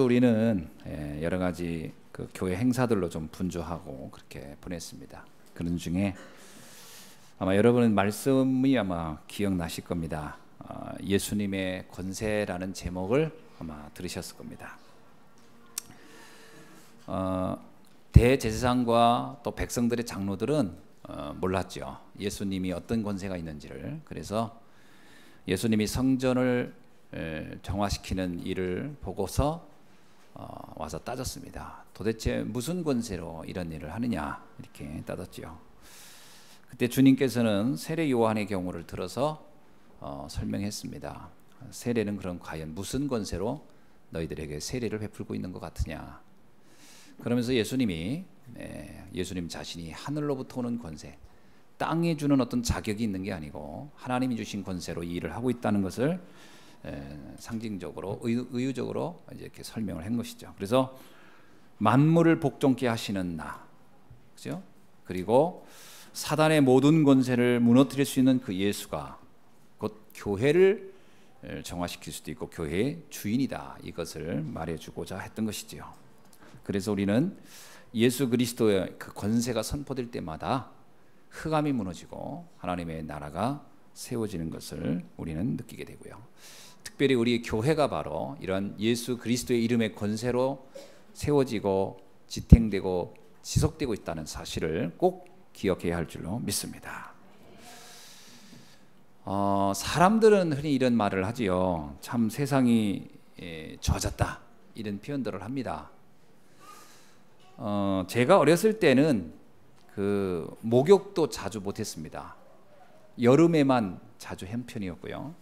우리는 여러 가지 그 교회 행사들로 좀 분주하고 그렇게 보냈습니다. 그런 중에 아마 여러분 말씀이 아마 기억나실 겁니다. 예수님의 권세라는 제목을 아마 들으셨을 겁니다. 대제사장과 또 백성들의 장로들은 몰랐죠. 예수님이 어떤 권세가 있는지를. 그래서 예수님이 성전을 정화시키는 일을 보고서 와서 따졌습니다. 도대체 무슨 권세로 이런 일을 하느냐 이렇게 따졌죠. 그때 주님께서는 세례 요한의 경우를 들어서 설명했습니다. 세례는 그럼 과연 무슨 권세로 너희들에게 세례를 베풀고 있는 것 같으냐. 그러면서 예수님 자신이 하늘로부터 오는 권세, 땅에 주는 어떤 자격이 있는 게 아니고 하나님이 주신 권세로 이 일을 하고 있다는 것을 상징적으로 의유적으로 이제 이렇게 설명을 한 것이죠. 그래서 만물을 복종케 하시는 나, 그죠? 그리고 사단의 모든 권세를 무너뜨릴 수 있는 그 예수가 곧 교회를 정화시킬 수도 있고 교회의 주인이다. 이것을 말해주고자 했던 것이지요. 그래서 우리는 예수 그리스도의 그 권세가 선포될 때마다 흑암이 무너지고 하나님의 나라가 세워지는 것을 우리는 느끼게 되고요. 특별히 우리 교회가 바로 이런 예수 그리스도의 이름의 권세로 세워지고 지탱되고 지속되고 있다는 사실을 꼭 기억해야 할 줄로 믿습니다. 사람들은 흔히 이런 말을 하지요. 참 세상이 좋아졌다 이런 표현들을 합니다. 제가 어렸을 때는 그 목욕도 자주 못했습니다. 여름에만 자주 한 편이었고요.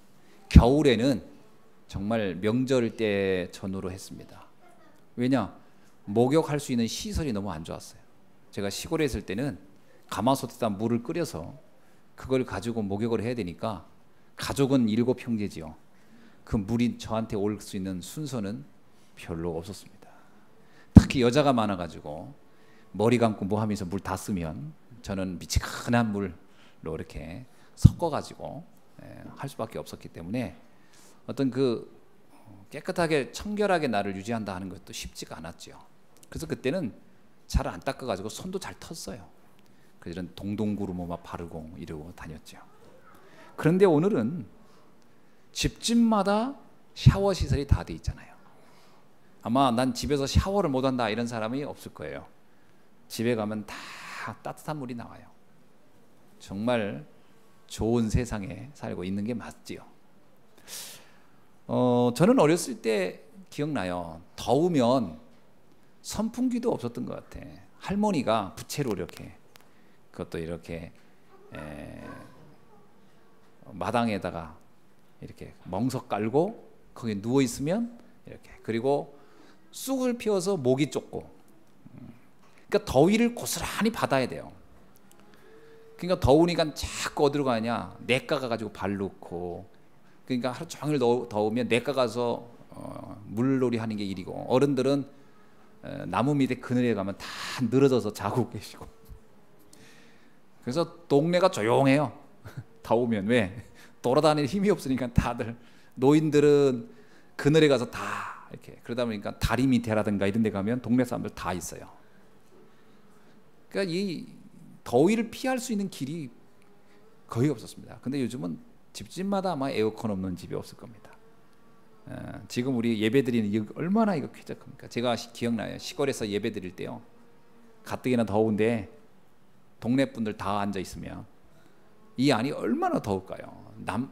겨울에는 정말 명절 때 전후로 했습니다. 왜냐? 목욕할 수 있는 시설이 너무 안 좋았어요. 제가 시골에 있을 때는 가마솥에다 물을 끓여서 그걸 가지고 목욕을 해야 되니까 가족은 7형제지요. 그 물이 저한테 올 수 있는 순서는 별로 없었습니다. 특히 여자가 많아가지고 머리 감고 뭐 하면서 물 다 쓰면 저는 미치근한 물로 이렇게 섞어가지고 할 수밖에 없었기 때문에 어떤 그 깨끗하게 청결하게 나를 유지한다 하는 것도 쉽지가 않았죠. 그래서 그때는 잘 안 닦아가지고 손도 잘 텄어요. 그래서 이런 동동구로 뭐 막 바르고 이러고 다녔죠. 그런데 오늘은 집집마다 샤워 시설이 다 돼 있잖아요. 아마 난 집에서 샤워를 못한다 이런 사람이 없을 거예요. 집에 가면 다 따뜻한 물이 나와요. 정말 좋은 세상에 살고 있는 게 맞지요. 저는 어렸을 때 기억나요. 더우면 선풍기도 없었던 것 같아. 할머니가 부채로 이렇게 그것도 이렇게 마당에다가 이렇게 멍석 깔고 거기 누워 있으면 이렇게, 그리고 쑥을 피워서 목이 좁고, 그러니까 더위를 고스란히 받아야 돼요. 그러니까 더우니까 자꾸 어디로 가냐, 냇가 가가지고 발 놓고, 그러니까 하루 종일 더우면 냇가 가서 물놀이 하는 게 일이고, 어른들은 나무 밑에 그늘에 가면 다 늘어져서 자고 계시고, 그래서 동네가 조용해요. 더우면. 왜? 돌아다닐 힘이 없으니까 다들, 노인들은 그늘에 가서 다 이렇게, 그러다 보니까 다리 밑에라든가 이런 데 가면 동네 사람들 다 있어요. 그러니까 이 더위를 피할 수 있는 길이 거의 없었습니다. 근데 요즘은 집집마다 아마 에어컨 없는 집이 없을 겁니다. 지금 우리 예배드리는 이거 얼마나 이거 쾌적합니까? 제가 기억나요. 시골에서 예배드릴 때요, 가뜩이나 더운데 동네 분들 다 앉아 있으면 이 안이 얼마나 더울까요?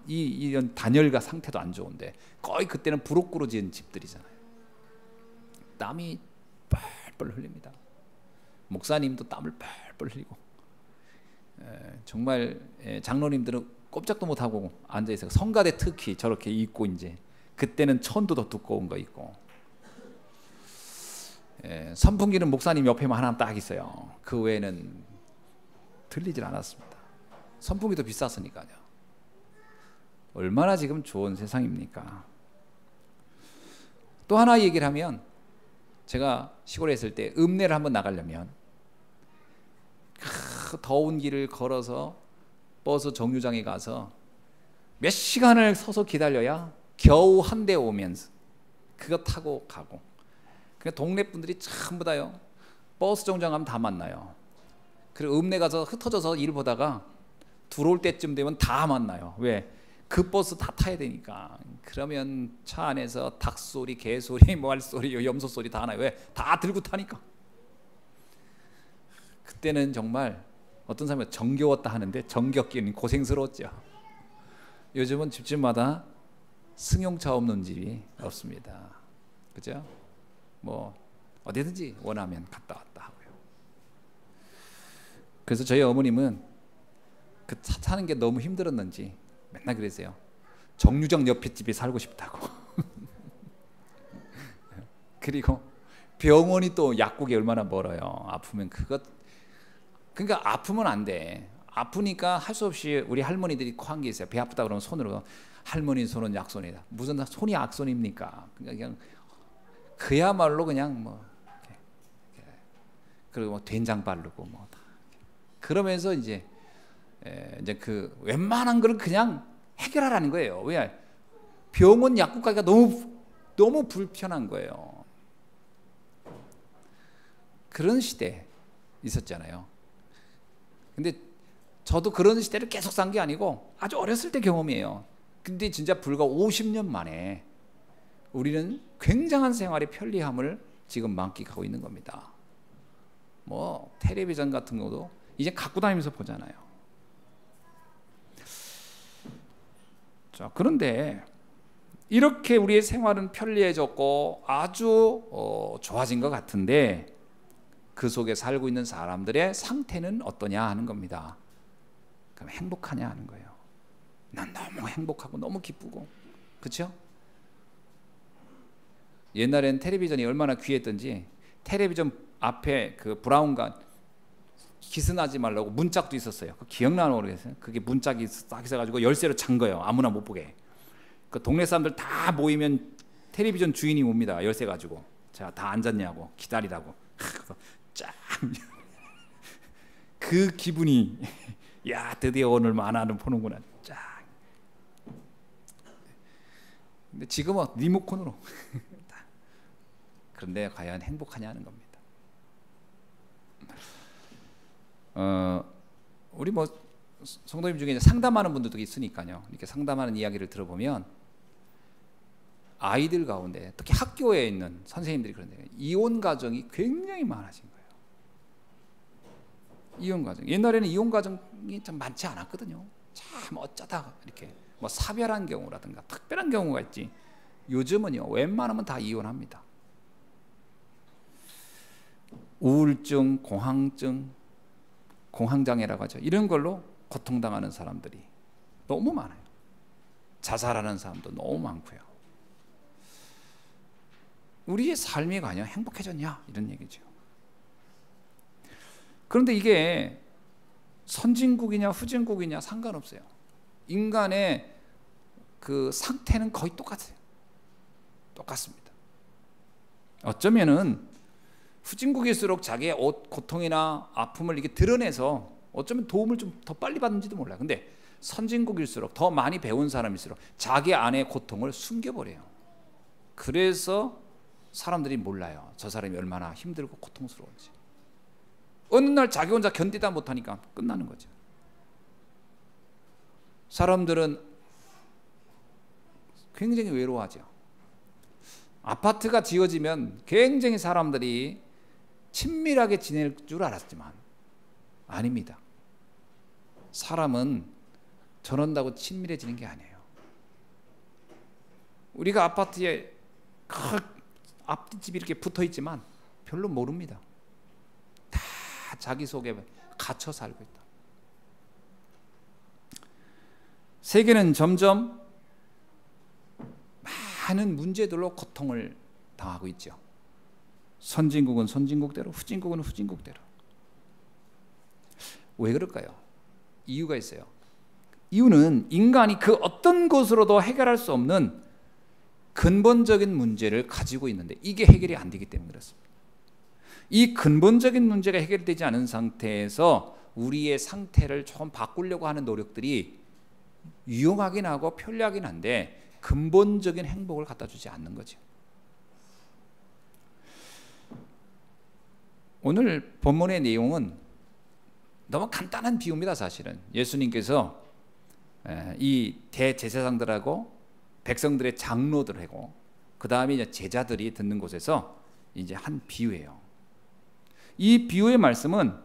이런 단열과 상태도 안 좋은데, 거의 그때는 부록으로 지은 집들이잖아요. 땀이 뻘뻘 흘립니다. 목사님도 땀을 뻘뻘 흘리고, 정말 장로님들은 꼼짝도 못하고 앉아있어요. 성가대 특히 저렇게 입고, 이제 그때는 천도 더 두꺼운 거 있고, 선풍기는 목사님 옆에만 하나 딱 있어요. 그 외에는 들리질 않았습니다. 선풍기도 비쌌으니까요. 얼마나 지금 좋은 세상입니까? 또 하나 얘기를 하면, 제가 시골에 있을 때 읍내를 한번 나가려면 더운 길을 걸어서 버스 정류장에 가서 몇 시간을 서서 기다려야 겨우 한 대 오면서 그거 타고 가고, 그 동네 분들이 전부 다요. 버스 정류장 가면 다 만나요. 그리고 읍내 가서 흩어져서 일 보다가 들어올 때쯤 되면 다 만나요. 왜? 그 버스 다 타야 되니까. 그러면 차 안에서 닭 소리, 개 소리, 뭐할 소리, 염소 소리 다 나요. 왜? 다 들고 타니까. 그때는 정말 어떤 사람이 정겨웠다 하는데 정겹기는 고생스러웠죠. 요즘은 집집마다 승용차 없는 집이 없습니다. 그죠? 뭐 어디든지 원하면 갔다 왔다 하고요. 그래서 저희 어머님은 그 차 타는 게 너무 힘들었는지 맨날 그러세요. 정류장 옆에 집에 살고 싶다고. 그리고 병원이 또 약국이 얼마나 멀어요. 아프면 그것, 그러니까 아프면 안 돼. 아프니까 할 수 없이 우리 할머니들이 한 게 있어요. 배 아프다 그러면 손으로, 할머니 손은 약손이다. 무슨 손이 약손입니까? 그냥 그야말로 그냥 뭐 그리고 뭐 된장 바르고 뭐 다. 그러면서 이제 그 웬만한 걸 그냥 해결하라는 거예요. 왜? 병원 약국 가기가 너무 불편한 거예요. 그런 시대 있었잖아요. 근데 저도 그런 시대를 계속 산 게 아니고 아주 어렸을 때 경험이에요. 근데 진짜 불과 50년 만에 우리는 굉장한 생활의 편리함을 지금 만끽하고 있는 겁니다. 뭐 텔레비전 같은 것도 이제 갖고 다니면서 보잖아요. 자, 그런데 이렇게 우리의 생활은 편리해졌고 아주 좋아진 것 같은데 그 속에 살고 있는 사람들의 상태는 어떠냐 하는 겁니다. 그럼 행복하냐 하는 거예요. 난 너무 행복하고 너무 기쁘고, 그렇죠? 옛날엔 텔레비전이 얼마나 귀했던지 텔레비전 앞에 그 브라운관 기스나지 말라고 문짝도 있었어요. 기억나는 모르겠어요. 그게 문짝이 딱 있어가지고 열쇠로 잔 거예요. 아무나 못 보게. 그 동네 사람들 다 모이면 텔레비전 주인이 옵니다. 열쇠 가지고. 자, 다 앉았냐고 기다리라고. 쫙. 그 기분이 야, 드디어 오늘 만화는 보는구나. 쫙. 근데 지금은 리모컨으로. 그런데 과연 행복하냐 하는 겁니다. 우리 뭐 성도님 중에 상담하는 분들도 있으니까요. 이렇게 상담하는 이야기를 들어보면 아이들 가운데 특히 학교에 있는 선생님들이 그런데 이혼 가정이 굉장히 많아진 거예요. 이혼 가정. 옛날에는 이혼 가정이 좀 많지 않았거든요. 참 어쩌다 이렇게 뭐 사별한 경우라든가 특별한 경우가 있지. 요즘은요 웬만하면 다 이혼합니다. 우울증, 공황증, 공황장애라고 하죠. 이런 걸로 고통당하는 사람들이 너무 많아요. 자살하는 사람도 너무 많고요. 우리의 삶이 과연 행복해졌냐 이런 얘기죠. 그런데 이게 선진국이냐 후진국이냐 상관없어요. 인간의 그 상태는 거의 똑같아요. 똑같습니다. 어쩌면은 후진국일수록 자기의 고통이나 아픔을 이렇게 드러내서 어쩌면 도움을 좀 더 빨리 받는지도 몰라요. 근데 선진국일수록 더 많이 배운 사람일수록 자기 안의 고통을 숨겨버려요. 그래서 사람들이 몰라요. 저 사람이 얼마나 힘들고 고통스러운지. 어느 날 자기 혼자 견디다 못하니까 끝나는 거죠. 사람들은 굉장히 외로워하죠. 아파트가 지어지면 굉장히 사람들이 친밀하게 지낼 줄 알았지만 아닙니다. 사람은 저런다고 친밀해지는 게 아니에요. 우리가 아파트에 앞집이 이렇게 붙어 있지만 별로 모릅니다. 다 자기 속에 갇혀 살고 있다. 세계는 점점 많은 문제들로 고통을 당하고 있죠. 선진국은 선진국대로, 후진국은 후진국대로. 왜 그럴까요? 이유가 있어요. 이유는 인간이 그 어떤 것으로도 해결할 수 없는 근본적인 문제를 가지고 있는데 이게 해결이 안 되기 때문에 그렇습니다. 이 근본적인 문제가 해결되지 않은 상태에서 우리의 상태를 좀 바꾸려고 하는 노력들이 유용하긴 하고 편리하긴 한데 근본적인 행복을 갖다 주지 않는 거죠. 오늘 본문의 내용은 너무 간단한 비유입니다. 사실은 예수님께서 이 대제사장들하고 백성들의 장로들하고 그 다음에 이제 제자들이 듣는 곳에서 이제 한 비유예요. 이 비유의 말씀은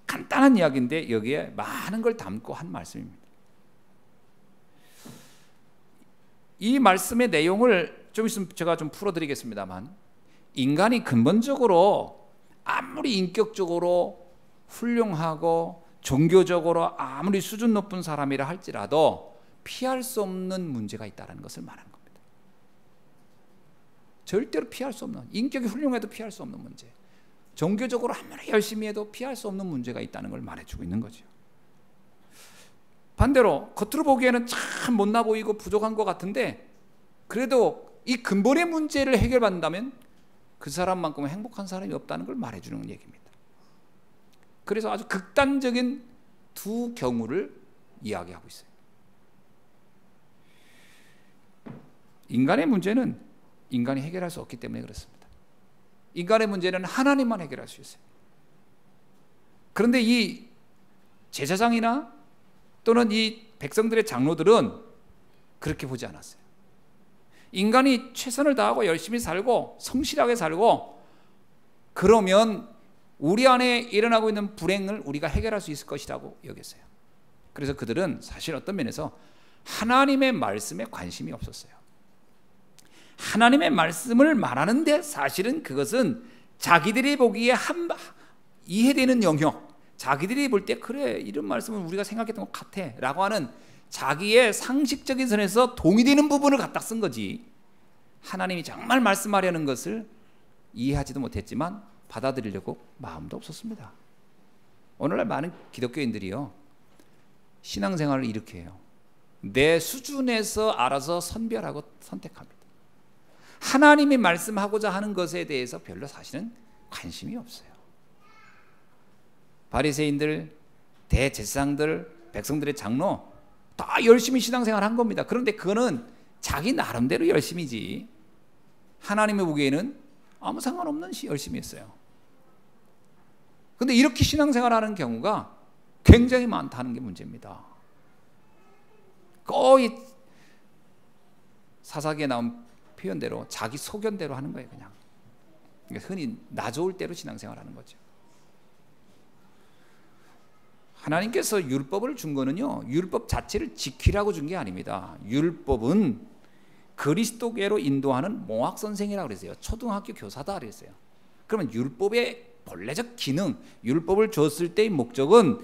간단한 이야기인데 여기에 많은 걸 담고 한 말씀입니다. 이 말씀의 내용을 좀 있으면 제가 좀 풀어드리겠습니다만, 인간이 근본적으로 아무리 인격적으로 훌륭하고 종교적으로 아무리 수준 높은 사람이라 할지라도 피할 수 없는 문제가 있다는 것을 말하는 겁니다. 절대로 피할 수 없는, 인격이 훌륭해도 피할 수 없는 문제, 종교적으로 아무리 열심히 해도 피할 수 없는 문제가 있다는 걸 말해주고 있는 거죠. 반대로 겉으로 보기에는 참 못나 보이고 부족한 것 같은데 그래도 이 근본의 문제를 해결받는다면 그 사람만큼 행복한 사람이 없다는 걸 말해주는 얘기입니다. 그래서 아주 극단적인 두 경우를 이야기하고 있어요. 인간의 문제는 인간이 해결할 수 없기 때문에 그렇습니다. 인간의 문제는 하나님만 해결할 수 있어요. 그런데 이 제사장이나 또는 이 백성들의 장로들은 그렇게 보지 않았어요. 인간이 최선을 다하고 열심히 살고 성실하게 살고 그러면 우리 안에 일어나고 있는 불행을 우리가 해결할 수 있을 것이라고 여겼어요. 그래서 그들은 사실 어떤 면에서 하나님의 말씀에 관심이 없었어요. 하나님의 말씀을 말하는데 사실은 그것은 자기들이 보기에 이해되는 영역, 자기들이 볼 때 그래 이런 말씀은 우리가 생각했던 것 같아 라고 하는 자기의 상식적인 선에서 동의되는 부분을 갖다 쓴 거지, 하나님이 정말 말씀하려는 것을 이해하지도 못했지만 받아들이려고 마음도 없었습니다. 오늘날 많은 기독교인들이요, 신앙생활을 이렇게 해요. 내 수준에서 알아서 선별하고 선택합니다. 하나님이 말씀하고자 하는 것에 대해서 별로 사실은 관심이 없어요. 바리새인들, 대제사장들, 백성들의 장로 다 열심히 신앙생활 한 겁니다. 그런데 그거는 자기 나름대로 열심이지 하나님의 보기에는 아무 상관없는 열심히 했어요. 그런데 이렇게 신앙생활하는 경우가 굉장히 많다는 게 문제입니다. 거의 사사기에 나온 표현대로 자기 소견대로 하는 거예요. 그냥 흔히 나 좋을 대로 신앙생활하는 거죠. 하나님께서 율법을 준 거는요, 율법 자체를 지키라고 준 게 아닙니다. 율법은 그리스도계로 인도하는 몽학 선생이라고 그랬어요. 초등학교 교사다 그랬어요. 그러면 율법의 본래적 기능, 율법을 줬을 때의 목적은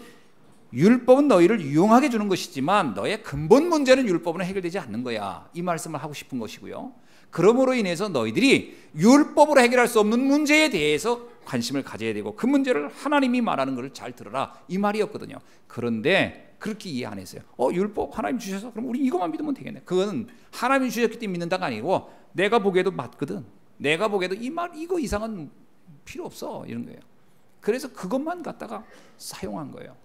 율법은 너희를 유용하게 주는 것이지만 너의 근본 문제는 율법으로 해결되지 않는 거야, 이 말씀을 하고 싶은 것이고요. 그러므로 인해서 너희들이 율법으로 해결할 수 없는 문제에 대해서 관심을 가져야 되고 그 문제를 하나님이 말하는 것을 잘 들어라, 이 말이었거든요. 그런데 그렇게 이해 안 했어요. 율법 하나님 주셔서 그럼 우리 이것만 믿으면 되겠네. 그건 하나님이 주셨기 때문에 믿는다가 아니고 내가 보기에도 맞거든, 내가 보기에도 이거 이상은 필요 없어, 이런 거예요. 그래서 그것만 갖다가 사용한 거예요.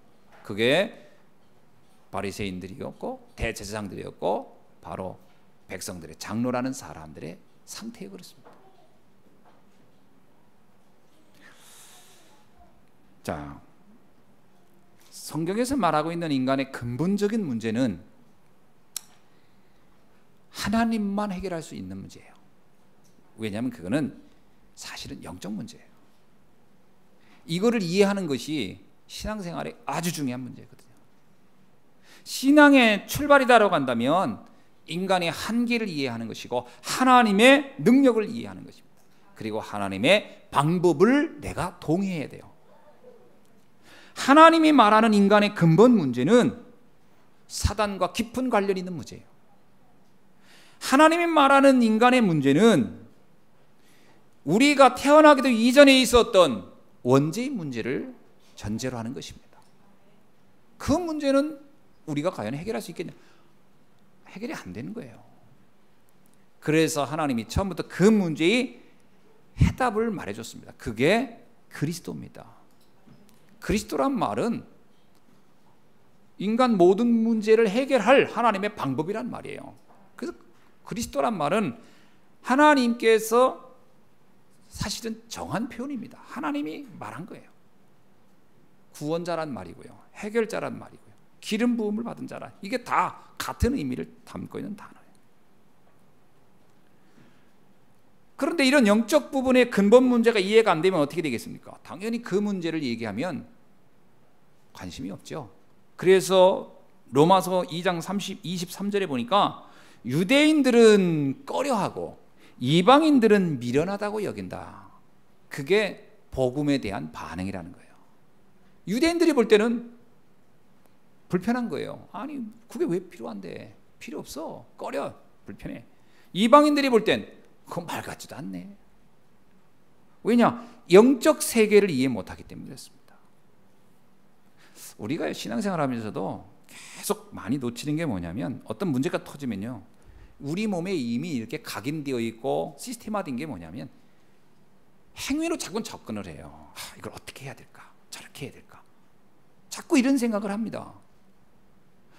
그게 바리새인들이었고 대제사장들이었고 바로 백성들의 장로라는 사람들의 상태에 그렇습니다. 자, 성경에서 말하고 있는 인간의 근본적인 문제는 하나님만 해결할 수 있는 문제예요. 왜냐하면 그거는 사실은 영적 문제예요. 이거를 이해하는 것이 신앙생활에 아주 중요한 문제거든요. 신앙의 출발이다라고 한다면 인간의 한계를 이해하는 것이고 하나님의 능력을 이해하는 것입니다. 그리고 하나님의 방법을 내가 동의해야 돼요. 하나님이 말하는 인간의 근본 문제는 사단과 깊은 관련이 있는 문제예요. 하나님이 말하는 인간의 문제는 우리가 태어나기도 이전에 있었던 원죄의 문제를 전제로 하는 것입니다. 그 문제는 우리가 과연 해결할 수 있겠냐? 해결이 안 되는 거예요. 그래서 하나님이 처음부터 그 문제의 해답을 말해줬습니다. 그게 그리스도입니다. 그리스도란 말은 인간 모든 문제를 해결할 하나님의 방법이란 말이에요. 그래서 그리스도란 말은 하나님께서 사실은 정한 표현입니다. 하나님이 말한 거예요. 구원자란 말이고요, 해결자란 말이고요, 기름 부음을 받은 자란, 이게 다 같은 의미를 담고 있는 단어예요. 그런데 이런 영적 부분의 근본 문제가 이해가 안 되면 어떻게 되겠습니까? 당연히 그 문제를 얘기하면 관심이 없죠. 그래서 로마서 2장 23절에 보니까 유대인들은 꺼려하고 이방인들은 미련하다고 여긴다. 그게 복음에 대한 반응이라는 거예요. 유대인들이 볼 때는 불편한 거예요. 아니 그게 왜 필요한데? 필요 없어. 꺼려. 불편해. 이방인들이 볼 땐 그건 말 같지도 않네. 왜냐? 영적 세계를 이해 못하기 때문에 그렇습니다. 우리가 신앙생활 하면서도 계속 많이 놓치는 게 뭐냐면, 어떤 문제가 터지면요, 우리 몸에 이미 이렇게 각인되어 있고 시스템화된 게 뭐냐면 행위로 자꾸 접근을 해요. 이걸 어떻게 해야 될까? 저렇게 해야 될까? 자꾸 이런 생각을 합니다.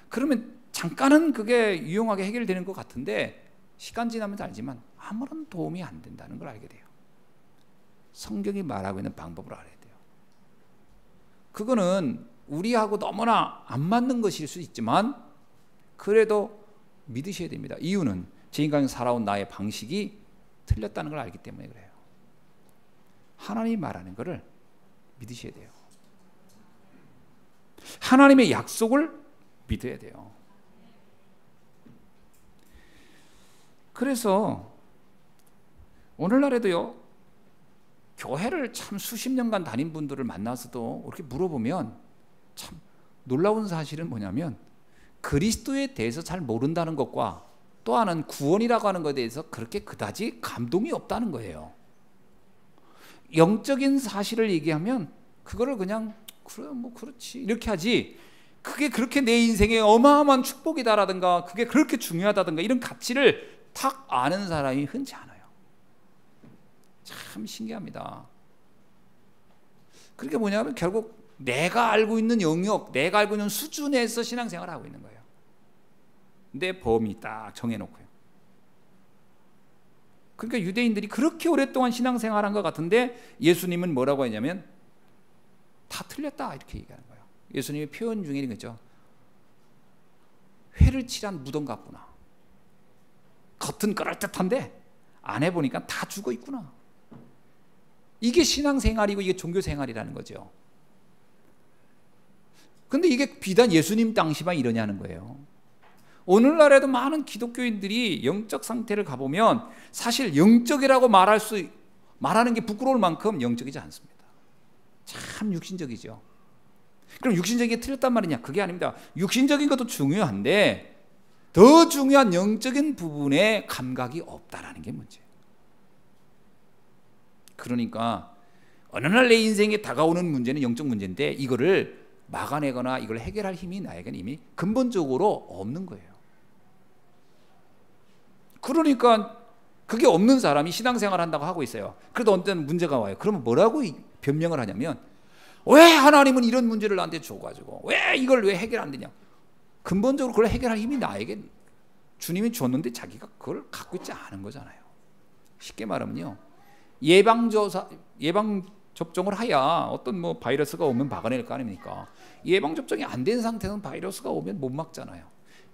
그러면 잠깐은 그게 유용하게 해결되는 것 같은데 시간 지나면 알지만 아무런 도움이 안 된다는 걸 알게 돼요. 성경이 말하고 있는 방법을 알아야 돼요. 그거는 우리하고 너무나 안 맞는 것일 수 있지만 그래도 믿으셔야 됩니다. 이유는 제 인간이 살아온 나의 방식이 틀렸다는 걸 알기 때문에 그래요. 하나님이 말하는 것을 믿으셔야 돼요. 하나님의 약속을 믿어야 돼요. 그래서 오늘날에도요, 교회를 참 수십 년간 다닌 분들을 만나서도 이렇게 물어보면 참 놀라운 사실은 뭐냐면, 그리스도에 대해서 잘 모른다는 것과 또 하나는 구원이라고 하는 것에 대해서 그렇게 그다지 감동이 없다는 거예요. 영적인 사실을 얘기하면 그거를 그냥 그래 뭐 그렇지 이렇게 하지, 그게 그렇게 내 인생에 어마어마한 축복이다라든가 그게 그렇게 중요하다든가 이런 가치를 딱 아는 사람이 흔치 않아요. 참 신기합니다. 그게 뭐냐면 결국 내가 알고 있는 영역, 내가 알고 있는 수준에서 신앙생활을 하고 있는 거예요. 내 범위 딱 정해놓고요. 그러니까 유대인들이 그렇게 오랫동안 신앙생활한 것 같은데 예수님은 뭐라고 했냐면 다 틀렸다 이렇게 얘기하는 거예요. 예수님의 표현 중에 이런 거죠. 회를 칠한 무덤 같구나. 겉은 그럴듯한데 안에 보니까 다 죽어 있구나. 이게 신앙생활이고 이게 종교생활이라는 거죠. 근데 이게 비단 예수님 당시만 이러냐는 거예요. 오늘날에도 많은 기독교인들이 영적 상태를 가보면 사실 영적이라고 말하는 게 부끄러울 만큼 영적이지 않습니다. 참 육신적이죠. 그럼 육신적인 게 틀렸단 말이냐? 그게 아닙니다. 육신적인 것도 중요한데 더 중요한 영적인 부분에 감각이 없다라는 게 문제예요. 그러니까 어느 날 내 인생에 다가오는 문제는 영적 문제인데 이거를 막아내거나 이걸 해결할 힘이 나에게는 이미 근본적으로 없는 거예요. 그러니까 그게 없는 사람이 신앙생활 한다고 하고 있어요. 그래도 어떤 문제가 와요. 그러면 뭐라고 변명을 하냐면, 왜 하나님은 이런 문제를 나한테 줘가지고 왜 이걸 왜 해결 안 되냐? 근본적으로 그걸 해결할 힘이 나에게 주님이 줬는데 자기가 그걸 갖고 있지 않은 거잖아요. 쉽게 말하면요, 예방 접종을 해야 어떤 뭐 바이러스가 오면 막아낼 거 아닙니까? 예방 접종이 안 된 상태는 바이러스가 오면 못 막잖아요.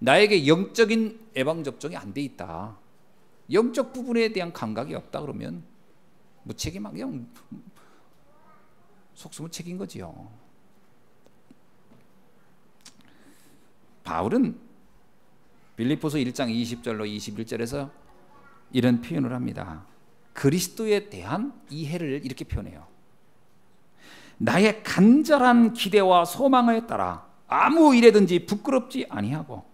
나에게 영적인 예방 접종이 안 돼 있다, 영적 부분에 대한 감각이 없다 그러면 무책임하게 그냥 속수무책인 거지요. 바울은 빌립보서 1장 20절로 21절에서 이런 표현을 합니다. 그리스도에 대한 이해를 이렇게 표현해요. 나의 간절한 기대와 소망에 따라 아무 일에든지 부끄럽지 아니하고,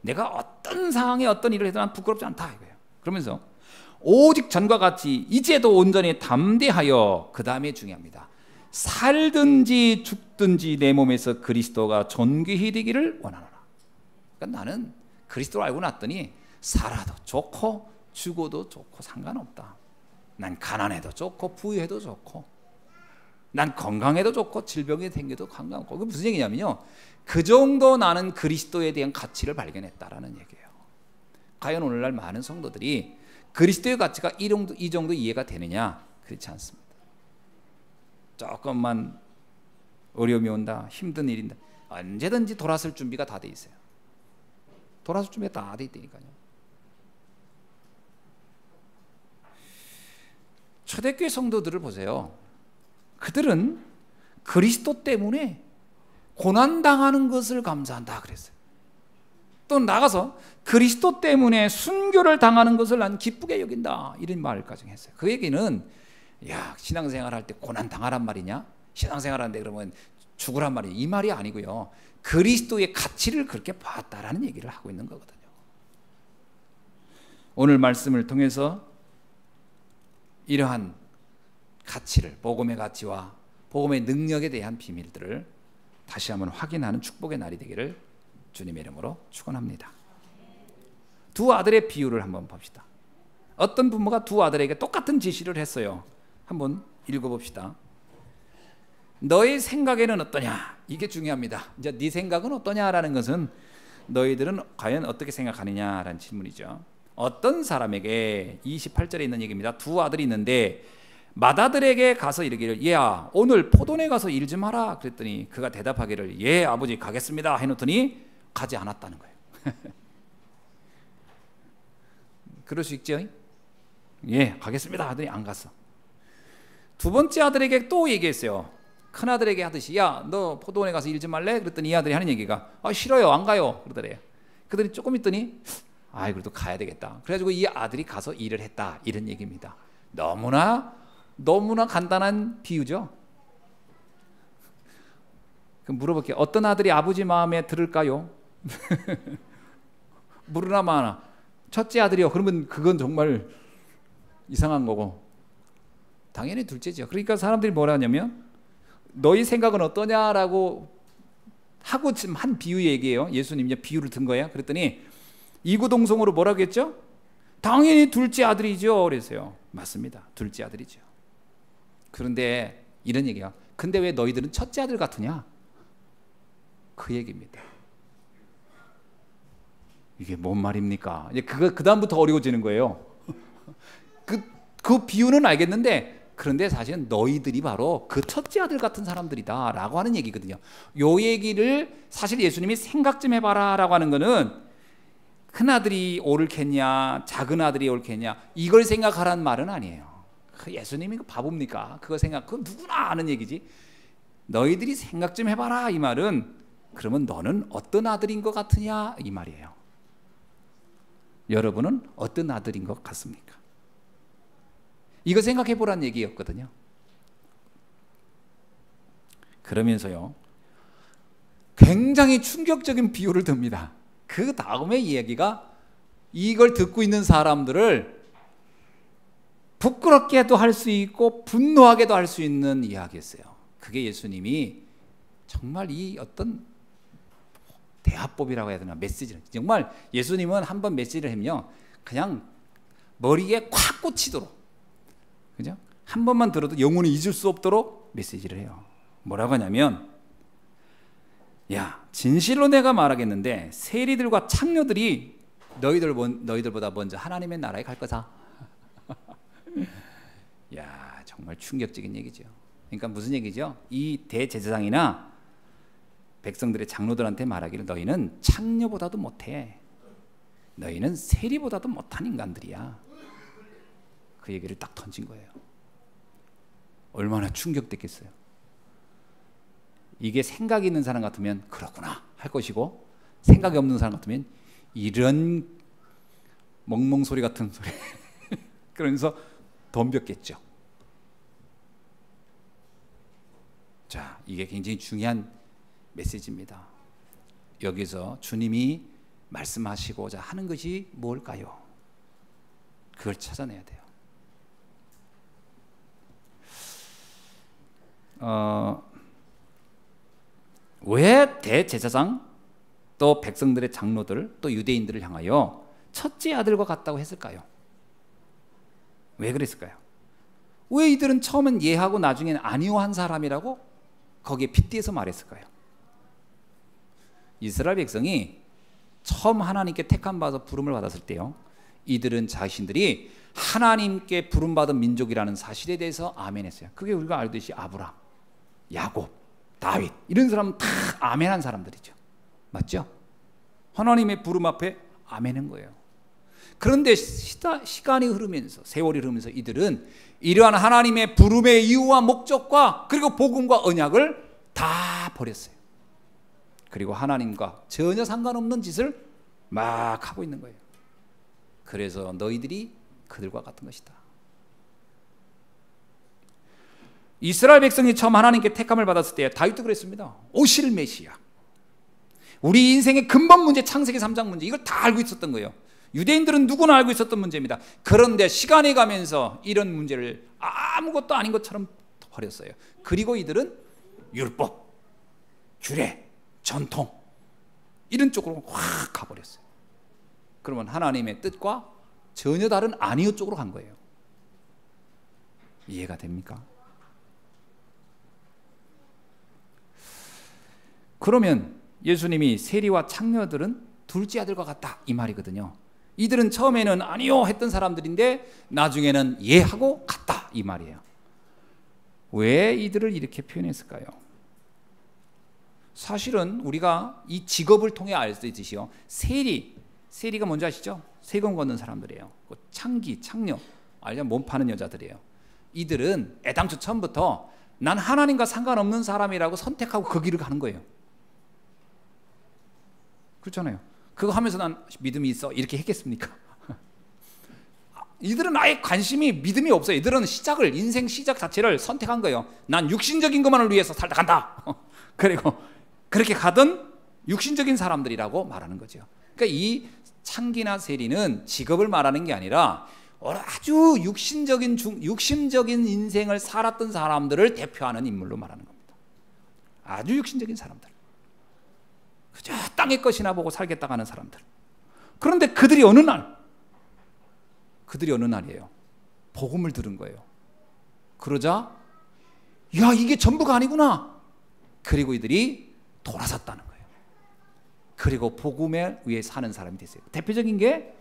내가 어떤 상황에 어떤 일을 해도 난 부끄럽지 않다 이거예요. 그러면서 오직 전과 같이 이제도 온전히 담대하여, 그 다음에 중요합니다, 살든지 죽든지 내 몸에서 그리스도가 존귀히 되기를 원하노라. 그러니까 나는 그리스도를 알고 났더니 살아도 좋고 죽어도 좋고 상관없다. 난 가난해도 좋고 부유해도 좋고, 난 건강해도 좋고 질병이 생겨도 상관없고. 그게 무슨 얘기냐면요, 그 정도 나는 그리스도에 대한 가치를 발견했다라는 얘기예요. 과연 오늘날 많은 성도들이 그리스도의 가치가 이 정도 이해가 되느냐? 그렇지 않습니다. 조금만 어려움이 온다, 힘든 일인다, 언제든지 돌아설 준비가 다 돼 있어요. 돌아설 준비가 다 돼 있다니까요. 초대교회 성도들을 보세요. 그들은 그리스도 때문에 고난당하는 것을 감사한다 그랬어요. 또 나가서 그리스도 때문에 순교를 당하는 것을 난 기쁘게 여긴다, 이런 말까지 했어요. 그 얘기는 야, 신앙생활 할 때 고난 당하란 말이냐, 신앙생활 하는데 그러면 죽으란 말이냐, 이 말이 아니고요, 그리스도의 가치를 그렇게 봤다라는 얘기를 하고 있는 거거든요. 오늘 말씀을 통해서 이러한 가치를, 복음의 가치와 복음의 능력에 대한 비밀들을 다시 한번 확인하는 축복의 날이 되기를 주님의 이름으로 축원합니다. 두 아들의 비유를 한번 봅시다. 어떤 부모가 두 아들에게 똑같은 지시를 했어요. 한번 읽어봅시다. 너의 생각에는 어떠냐? 이게 중요합니다. 이제 네 생각은 어떠냐라는 것은 너희들은 과연 어떻게 생각하느냐라는 질문이죠. 어떤 사람에게, 28절에 있는 얘기입니다. 두 아들이 있는데 맏아들에게 가서 이르기를, 얘야 오늘 포도원에 가서 일 좀 하라 그랬더니 그가 대답하기를, 예 아버지 가겠습니다 해놓더니 가지 않았다는 거예요. 그럴 수 있죠? 예 가겠습니다 하더니 안 갔어. 두 번째 아들에게 또 얘기했어요. 큰 아들에게 하듯이, 야 너 포도원에 가서 일 좀 할래? 그랬더니 이 아들이 하는 얘기가, 싫어요 안 가요 그러더래요. 그들이 조금 있더니 그래도 가야 되겠다. 그래가지고 이 아들이 가서 일을 했다, 이런 얘기입니다. 너무나 간단한 비유죠. 그럼 물어볼게요. 어떤 아들이 아버지 마음에 들을까요? 물으나 마나. 첫째 아들이요. 그러면 그건 정말 이상한 거고, 당연히 둘째죠. 그러니까 사람들이 뭐라 하냐면, 너희 생각은 어떠냐라고 하고 지금 한 비유 얘기예요. 예수님이 비유를 든 거예요. 그랬더니 이구동성으로 뭐라고 했죠? 당연히 둘째 아들이죠 그랬어요. 맞습니다. 둘째 아들이죠. 그런데 이런 얘기야. 근데 왜 너희들은 첫째 아들 같으냐? 그 얘기입니다. 이게 뭔 말입니까? 이제 그 다음부터 어려워지는 거예요. 그 비유는 알겠는데, 그런데 사실은 너희들이 바로 그 첫째 아들 같은 사람들이다 라고 하는 얘기거든요. 요 얘기를 사실 예수님이 생각 좀 해봐라 라고 하는 거는, 큰 아들이 옳겠냐 작은 아들이 옳겠냐 이걸 생각하라는 말은 아니에요. 예수님이 바보입니까? 그거 누구나 아는 얘기지. 너희들이 생각 좀 해봐라 이 말은, 그러면 너는 어떤 아들인 것 같으냐 이 말이에요. 여러분은 어떤 아들인 것 같습니까? 이거 생각해 보라는 얘기였거든요. 그러면서요 굉장히 충격적인 비유를 듭니다. 그 다음에 이야기가, 이걸 듣고 있는 사람들을 부끄럽게도 할 수 있고 분노하게도 할 수 있는 이야기였어요. 그게 예수님이 정말 이 어떤 대화법이라고 해야 되나, 메시지를, 정말 예수님은 한번 메시지를 하면요 그냥 머리에 콱 꽂히도록, 그죠? 한 번만 들어도 영혼이 잊을 수 없도록 메시지를 해요. 뭐라고 하냐면, 야 진실로 내가 말하겠는데 세리들과 창녀들이 너희들보다 먼저 하나님의 나라에 갈 거다. 야 정말 충격적인 얘기죠. 그러니까 무슨 얘기죠? 이 대제사장이나 백성들의 장로들한테 말하기를, 너희는 창녀보다도 못해, 너희는 세리보다도 못한 인간들이야. 그 얘기를 딱 던진 거예요. 얼마나 충격됐겠어요. 이게 생각이 있는 사람 같으면 그렇구나 할 것이고, 생각이 없는 사람 같으면 이런 멍멍 소리 같은 소리 그러면서 덤볐겠죠. 자, 이게 굉장히 중요한 메시지입니다. 여기서 주님이 말씀하시고자 하는 것이 뭘까요? 그걸 찾아내야 돼요. 왜 대제사장 또 백성들의 장로들 또 유대인들을 향하여 첫째 아들과 같다고 했을까요? 왜 그랬을까요? 왜 이들은 처음엔 예하고 나중에는 아니요 한 사람이라고 거기에 빗대서 말했을까요? 이스라엘 백성이 처음 하나님께 택함 받아서 부름을 받았을 때요, 이들은 자신들이 하나님께 부름받은 민족이라는 사실에 대해서 아멘했어요. 그게 우리가 알듯이 아브람, 야곱, 다윗 이런 사람은 다 아멘한 사람들이죠. 맞죠? 하나님의 부름 앞에 아멘한 거예요. 그런데 시간이 흐르면서, 세월이 흐르면서 이들은 이러한 하나님의 부름의 이유와 목적과 그리고 복음과 언약을 다 버렸어요. 그리고 하나님과 전혀 상관없는 짓을 막 하고 있는 거예요. 그래서 너희들이 그들과 같은 것이다. 이스라엘 백성이 처음 하나님께 택함을 받았을 때 다윗도 그랬습니다. 오실 메시아, 우리 인생의 근본 문제, 창세기 3장 문제, 이걸 다 알고 있었던 거예요. 유대인들은 누구나 알고 있었던 문제입니다. 그런데 시간이 가면서 이런 문제를 아무것도 아닌 것처럼 버렸어요. 그리고 이들은 율법, 규례, 전통 이런 쪽으로 확 가버렸어요. 그러면 하나님의 뜻과 전혀 다른 아니요 쪽으로 간 거예요. 이해가 됩니까? 그러면 예수님이 세리와 창녀들은 둘째 아들과 같다 이 말이거든요. 이들은 처음에는 아니요 했던 사람들인데 나중에는 예 하고 같다 이 말이에요. 왜 이들을 이렇게 표현했을까요? 사실은 우리가 이 직업을 통해 알 수 있듯이요, 세리가 뭔지 아시죠? 세금 걷는 사람들이에요. 창기, 창녀, 알면 몸 파는 여자들이에요. 이들은 애당초 처음부터 난 하나님과 상관없는 사람이라고 선택하고 그 길을 가는 거예요. 그렇잖아요. 그거 하면서 난 믿음이 있어 이렇게 했겠습니까? 이들은 아예 관심이, 믿음이 없어요. 이들은 인생 시작 자체를 선택한 거예요. 난 육신적인 것만을 위해서 살다 간다. 그리고 그렇게 가던 육신적인 사람들이라고 말하는 거죠. 그러니까 이 창기나 세리는 직업을 말하는 게 아니라 아주 육신적인 인생을 살았던 사람들을 대표하는 인물로 말하는 겁니다. 아주 육신적인 사람들, 그저 땅의 것이나 보고 살겠다고 하는 사람들. 그런데 그들이 어느 날이에요, 복음을 들은 거예요. 그러자 야, 이게 전부가 아니구나. 그리고 이들이 돌아섰다는 거예요. 그리고 복음에 의해 사는 사람이 됐어요. 대표적인 게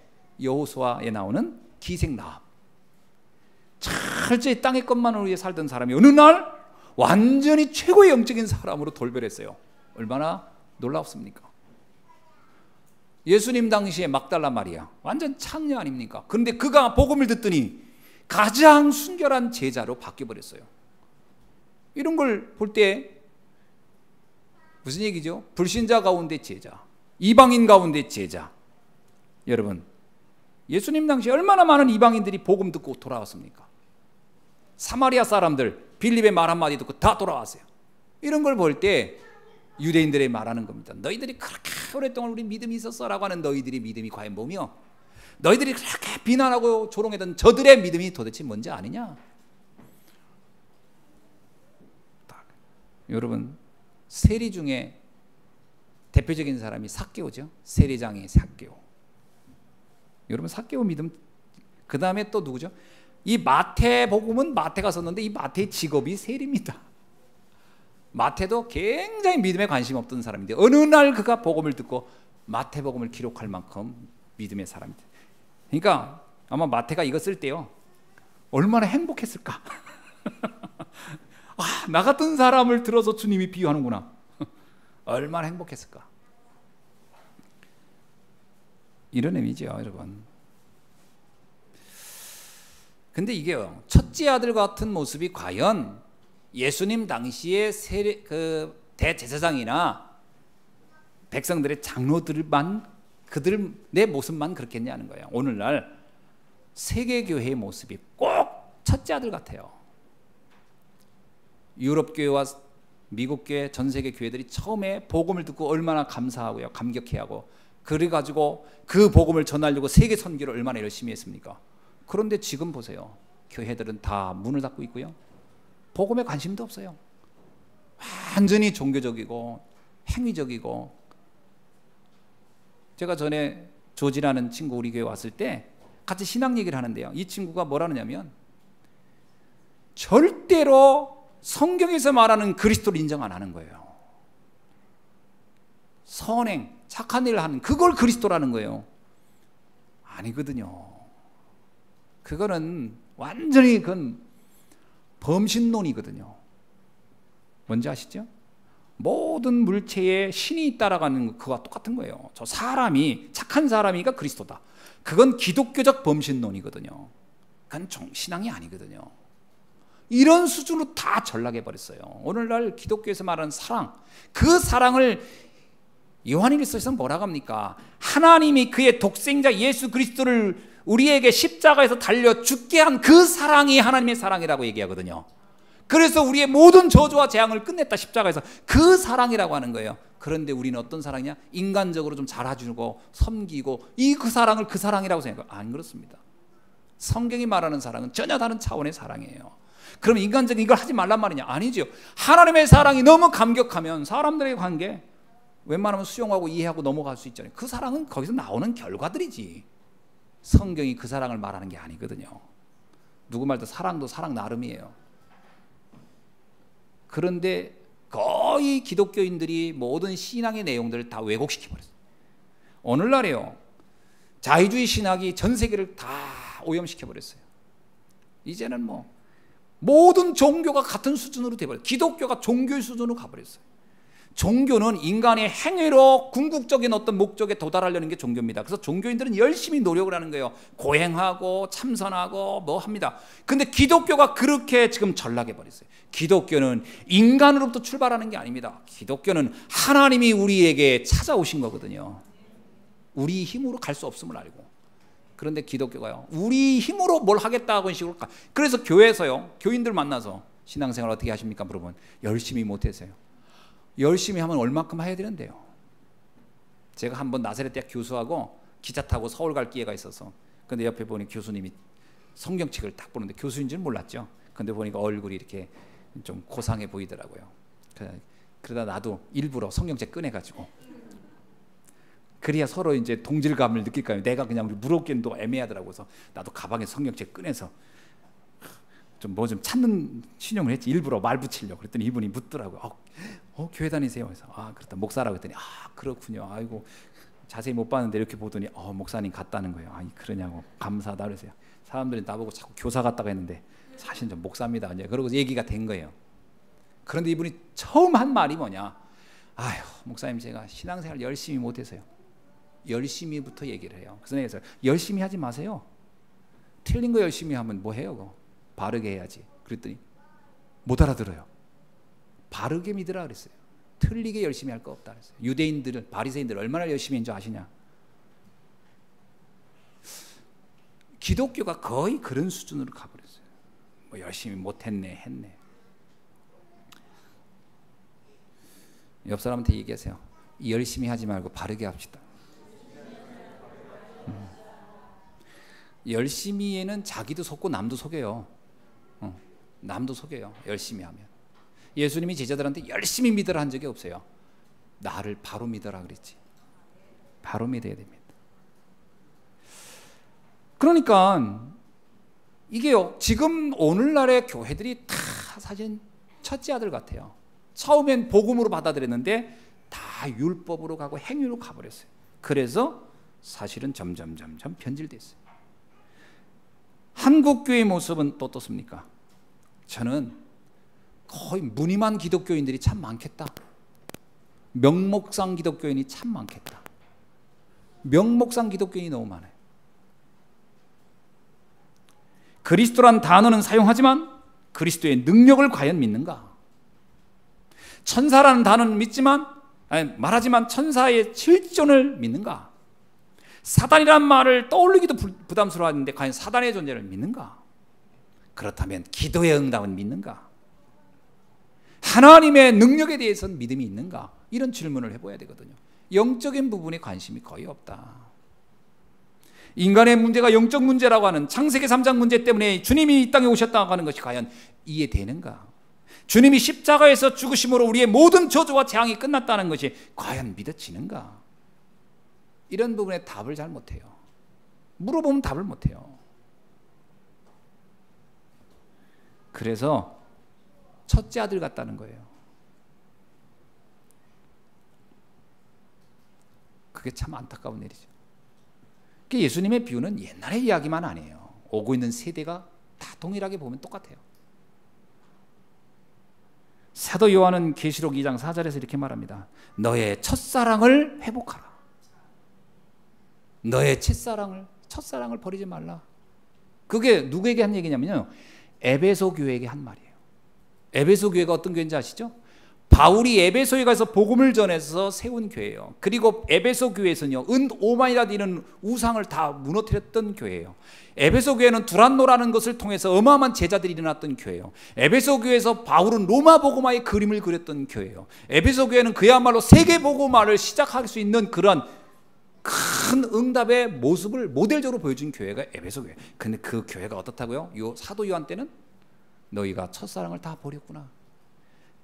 여호수아에 나오는 기생나합. 철저히 땅의 것만을 위해 살던 사람이 어느 날 완전히 최고의 영적인 사람으로 돌변했어요. 얼마나 놀랍습니까? 예수님 당시에 막달라 마리아 완전 창녀 아닙니까? 그런데 그가 복음을 듣더니 가장 순결한 제자로 바뀌어버렸어요. 이런 걸 볼 때 무슨 얘기죠? 불신자 가운데 제자, 이방인 가운데 제자. 여러분, 예수님 당시에 얼마나 많은 이방인들이 복음 듣고 돌아왔습니까? 사마리아 사람들 빌립의 말 한마디 듣고 다 돌아왔어요. 이런 걸 볼 때 유대인들이 말하는 겁니다. 너희들이 그렇게 오랫동안 우리 믿음이 있었어 라고 하는 너희들이 믿음이 과연 뭐며, 너희들이 그렇게 비난하고 조롱했던 저들의 믿음이 도대체 뭔지 아느냐. 여러분, 세리 중에 대표적인 사람이 삭개오죠. 세리장의 삭개오. 여러분, 삭개오 믿음, 그 다음에 또 누구죠? 이 마태복음은 마태가 썼는데 이 마태의 직업이 세리입니다. 마태도 굉장히 믿음에 관심 없던 사람인데 어느 날 그가 복음을 듣고 마태복음을 기록할 만큼 믿음의 사람이다. 그러니까 아마 마태가 이거 쓸 때요, 얼마나 행복했을까. 아, 나 같은 사람을 들어서 주님이 비유하는구나. 얼마나 행복했을까. 이런 의미죠, 여러분. 근데 이게요, 첫째 아들 같은 모습이 과연 예수님 당시의 대제사장이나 백성들의 장로들만, 그들의 모습만 그렇겠냐는 거예요. 오늘날 세계교회의 모습이 꼭 첫째 아들 같아요. 유럽교회와 미국교회, 전세계 교회들이 처음에 복음을 듣고 얼마나 감사하고요, 감격해하고, 그래가지고 그 복음을 전하려고 세계 선교를 얼마나 열심히 했습니까? 그런데 지금 보세요. 교회들은 다 문을 닫고 있고요, 복음에 관심도 없어요. 완전히 종교적이고 행위적이고. 제가 전에 조지라는 친구 우리 교회 왔을 때 같이 신앙 얘기를 하는데요, 이 친구가 뭐라느냐면 절대로 성경에서 말하는 그리스도를 인정 안 하는 거예요. 선행, 착한 일을 하는 그걸 그리스도라는 거예요. 아니거든요. 그거는 완전히 그건 범신론이거든요. 뭔지 아시죠? 모든 물체에 신이 따라가는 그거와 똑같은 거예요. 저 사람이, 착한 사람이가 그리스도다. 그건 기독교적 범신론이거든요. 그건 신앙이 아니거든요. 이런 수준으로 다 전락해버렸어요. 오늘날 기독교에서 말하는 사랑, 그 사랑을 요한일서에서 뭐라고 합니까? 하나님이 그의 독생자 예수 그리스도를 우리에게 십자가에서 달려 죽게 한 그 사랑이 하나님의 사랑이라고 얘기하거든요. 그래서 우리의 모든 저주와 재앙을 끝냈다, 십자가에서. 그 사랑이라고 하는 거예요. 그런데 우리는 어떤 사랑이냐? 인간적으로 좀 잘해주고 섬기고 그 사랑을 그 사랑이라고 생각해요. 안 그렇습니다. 성경이 말하는 사랑은 전혀 다른 차원의 사랑이에요. 그럼 인간적인 이걸 하지 말란 말이냐? 아니죠. 하나님의 사랑이 너무 감격하면 사람들의 관계 웬만하면 수용하고 이해하고 넘어갈 수 있잖아요. 그 사랑은 거기서 나오는 결과들이지, 성경이 그 사랑을 말하는 게 아니거든요. 누구 말도 사랑도 사랑 나름이에요. 그런데 거의 기독교인들이 모든 신앙의 내용들을 다 왜곡시켜버렸어요. 오늘날에요, 자유주의 신학이 전 세계를 다 오염시켜버렸어요. 이제는 뭐 모든 종교가 같은 수준으로 돼버렸어요. 기독교가 종교의 수준으로 가버렸어요. 종교는 인간의 행위로 궁극적인 어떤 목적에 도달하려는 게 종교입니다. 그래서 종교인들은 열심히 노력을 하는 거예요. 고행하고 참선하고 뭐 합니다. 근데 기독교가 그렇게 지금 전락해버렸어요. 기독교는 인간으로부터 출발하는 게 아닙니다. 기독교는 하나님이 우리에게 찾아오신 거거든요. 우리 힘으로 갈 수 없음을 알고. 그런데 기독교가요, 우리 힘으로 뭘 하겠다고 식으로. 그래서 교회에서요, 교인들 만나서 신앙생활 어떻게 하십니까 물어보면 열심히 못해서요. 열심히 하면 얼마큼 해야 되는데요. 제가 한번 나사렛 대학 교수하고 기차 타고 서울 갈 기회가 있어서, 근데 옆에 보니 교수님이 성경책을 딱 보는데 교수인 줄 몰랐죠. 근데 보니까 얼굴이 이렇게 좀 고상해 보이더라고요. 그러다 나도 일부러 성경책 꺼내가지고, 그래야 서로 이제 동질감을 느낄까요. 내가 그냥 물어보기도 애매하더라고요. 그래서 나도 가방에 성경책 꺼내서 좀 뭐 좀 찾는 신용을 했지. 일부러 말 붙이려고. 그랬더니 이분이 묻더라고요. 교회 다니세요? 그래서 그렇다, 목사라고 했더니 그렇군요. 아이고 자세히 못 봤는데 이렇게 보더니 목사님 같다는 거예요. 그러냐고, 감사하다 그러세요. 사람들이 나보고 자꾸 교사 같다고 했는데 사실 좀 목사입니다. 이제 그러고 얘기가 된 거예요. 그런데 이분이 처음 한 말이 뭐냐? 목사님 제가 신앙생활 열심히 못해서요. 열심히부터 얘기를 해요. 그래서 열심히 하지 마세요. 틀린 거 열심히 하면 뭐 해요? 그거 바르게 해야지. 그랬더니 못 알아들어요. 바르게 믿으라 그랬어요. 틀리게 열심히 할 거 없다 그랬어요. 유대인들, 바리새인들 얼마나 열심히 했는지 아시냐? 기독교가 거의 그런 수준으로 가버렸어요. 뭐 열심히 못했네, 했네. 옆 사람한테 얘기하세요. 열심히 하지 말고 바르게 합시다. 열심히에는 자기도 속고 남도 속여요. 남도 속여요. 열심히 하면. 예수님이 제자들한테 열심히 믿으라 한 적이 없어요. 나를 바로 믿어라 그랬지. 바로 믿어야 됩니다. 그러니까 이게요, 지금 오늘날의 교회들이 다 사실 첫째 아들 같아요. 처음엔 복음으로 받아들였는데 다 율법으로 가고 행위로 가버렸어요. 그래서 사실은 점점 변질됐어요. 한국교회의 모습은 또 어떻습니까? 저는 거의 무늬만 기독교인들이 참 많겠다. 명목상 기독교인이 참 많겠다. 명목상 기독교인이 너무 많아요. 그리스도란 단어는 사용하지만 그리스도의 능력을 과연 믿는가? 천사라는 단어는 말하지만 천사의 실존을 믿는가? 사단이란 말을 떠올리기도 부담스러워하는데 과연 사단의 존재를 믿는가? 그렇다면 기도의 응답은 믿는가? 하나님의 능력에 대해서는 믿음이 있는가? 이런 질문을 해봐야 되거든요. 영적인 부분에 관심이 거의 없다. 인간의 문제가 영적 문제라고 하는 창세기 3장 문제 때문에 주님이 이 땅에 오셨다고 하는 것이 과연 이해되는가? 주님이 십자가에서 죽으심으로 우리의 모든 저주와 재앙이 끝났다는 것이 과연 믿어지는가? 이런 부분에 답을 잘 못해요. 물어보면 답을 못해요. 그래서 첫째 아들 같다는 거예요. 그게 참 안타까운 일이죠. 예수님의 비유는 옛날의 이야기만 아니에요. 오고 있는 세대가 다 동일하게 보면 똑같아요. 사도 요한은 계시록 2장 4절에서 이렇게 말합니다. 너의 첫사랑을 회복하라. 너의 첫사랑을 버리지 말라. 그게 누구에게 한 얘기냐면요, 에베소 교회에게 한 말이에요. 에베소 교회가 어떤 교회인지 아시죠? 바울이 에베소에 가서 복음을 전해서 세운 교회예요. 그리고 에베소 교회에서는요, 은 5만이라 되는 우상을 다 무너뜨렸던 교회예요. 에베소 교회는 두란노라는 것을 통해서 어마어마한 제자들이 일어났던 교회예요. 에베소 교회에서 바울은 로마 복음화의 그림을 그렸던 교회예요. 에베소 교회는 그야말로 세계 복음화를 시작할 수 있는 그런 큰 응답의 모습을 모델적으로 보여준 교회가 에베소 교회. 근데 그 교회가 어떻다고요? 사도 요한 때는 너희가 첫사랑을 다 버렸구나.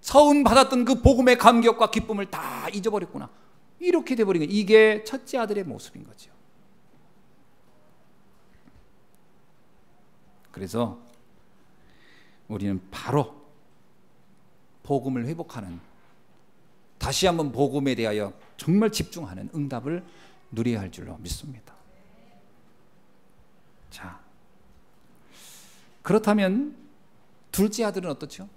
처음 받았던 그 복음의 감격과 기쁨을 다 잊어버렸구나. 이렇게 돼버린 거예요. 이게 첫째 아들의 모습인 거죠. 그래서 우리는 바로 복음을 회복하는, 다시 한번 복음에 대하여 정말 집중하는 응답을 누려야 할 줄로 믿습니다. 자, 그렇다면 둘째 아들은 어떻죠?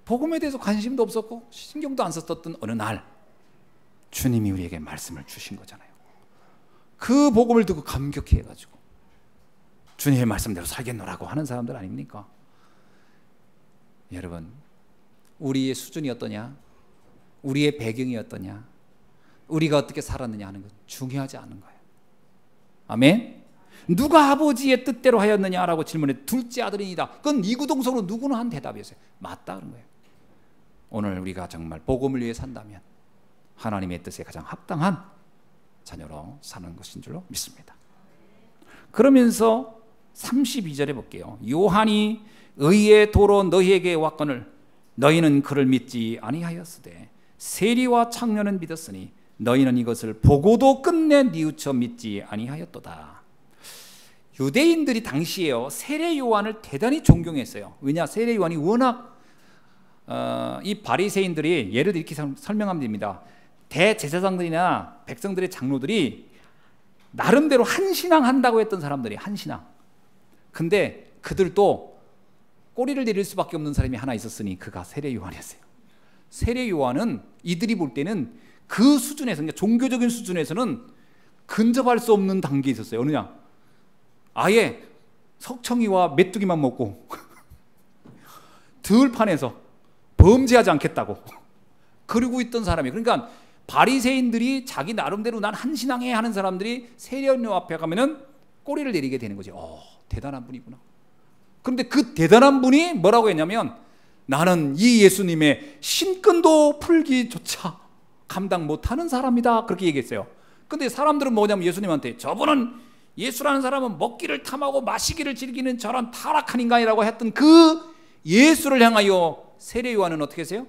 복음에 대해서 관심도 없었고 신경도 안 썼던 어느 날 주님이 우리에게 말씀을 주신 거잖아요. 그 복음을 듣고 감격해가지고 주님의 말씀대로 살겠노라고 하는 사람들 아닙니까? 여러분, 우리의 수준이 어떠냐, 우리의 배경이 어떠냐, 우리가 어떻게 살았느냐 하는 건 중요하지 않은 거예요. 아멘? 누가 아버지의 뜻대로 하였느냐라고 질문해 둘째 아들이니다. 그건 이구동성으로 누구나 한 대답이었어요. 맞다 그런 거예요. 오늘 우리가 정말 복음을 위해 산다면 하나님의 뜻에 가장 합당한 자녀로 사는 것인 줄로 믿습니다. 그러면서 32절에 볼게요. 요한이 의의 도로 너희에게 왔거늘 너희는 그를 믿지 아니하였으되 세리와 창녀는 믿었으니 너희는 이것을 보고도 끝내 뉘우쳐 믿지 아니하였도다. 유대인들이 당시에요, 세례 요한을 대단히 존경했어요. 왜냐, 세례 요한이 워낙 이 바리새인들이, 예를 들어 이렇게 설명하면 됩니다. 대제사장들이나 백성들의 장로들이 나름대로 한신앙 한다고 했던 사람들이 한신앙. 근데 그들도 꼬리를 내릴 수밖에 없는 사람이 하나 있었으니 그가 세례 요한이었어요. 세례 요한은 이들이 볼 때는 그 수준에서, 그러니까 종교적인 수준에서는 근접할 수 없는 단계에 있었어요. 어느냐, 아예 석청이와 메뚜기만 먹고 들판에서 범죄하지 않겠다고 그러고 있던 사람이, 그러니까 바리새인들이 자기 나름대로 난 한신앙해 하는 사람들이 세례요 앞에 가면은 꼬리를 내리게 되는 거죠. 대단한 분이구나. 그런데 그 대단한 분이 뭐라고 했냐면, 나는 이 예수님의 신끈도 풀기조차 감당 못하는 사람이다, 그렇게 얘기했어요. 근데 사람들은 뭐냐면 예수님한테, 저분은, 예수라는 사람은 먹기를 탐하고 마시기를 즐기는 저런 타락한 인간이라고 했던 그 예수를 향하여 세례 요한은 어떻게 했어요?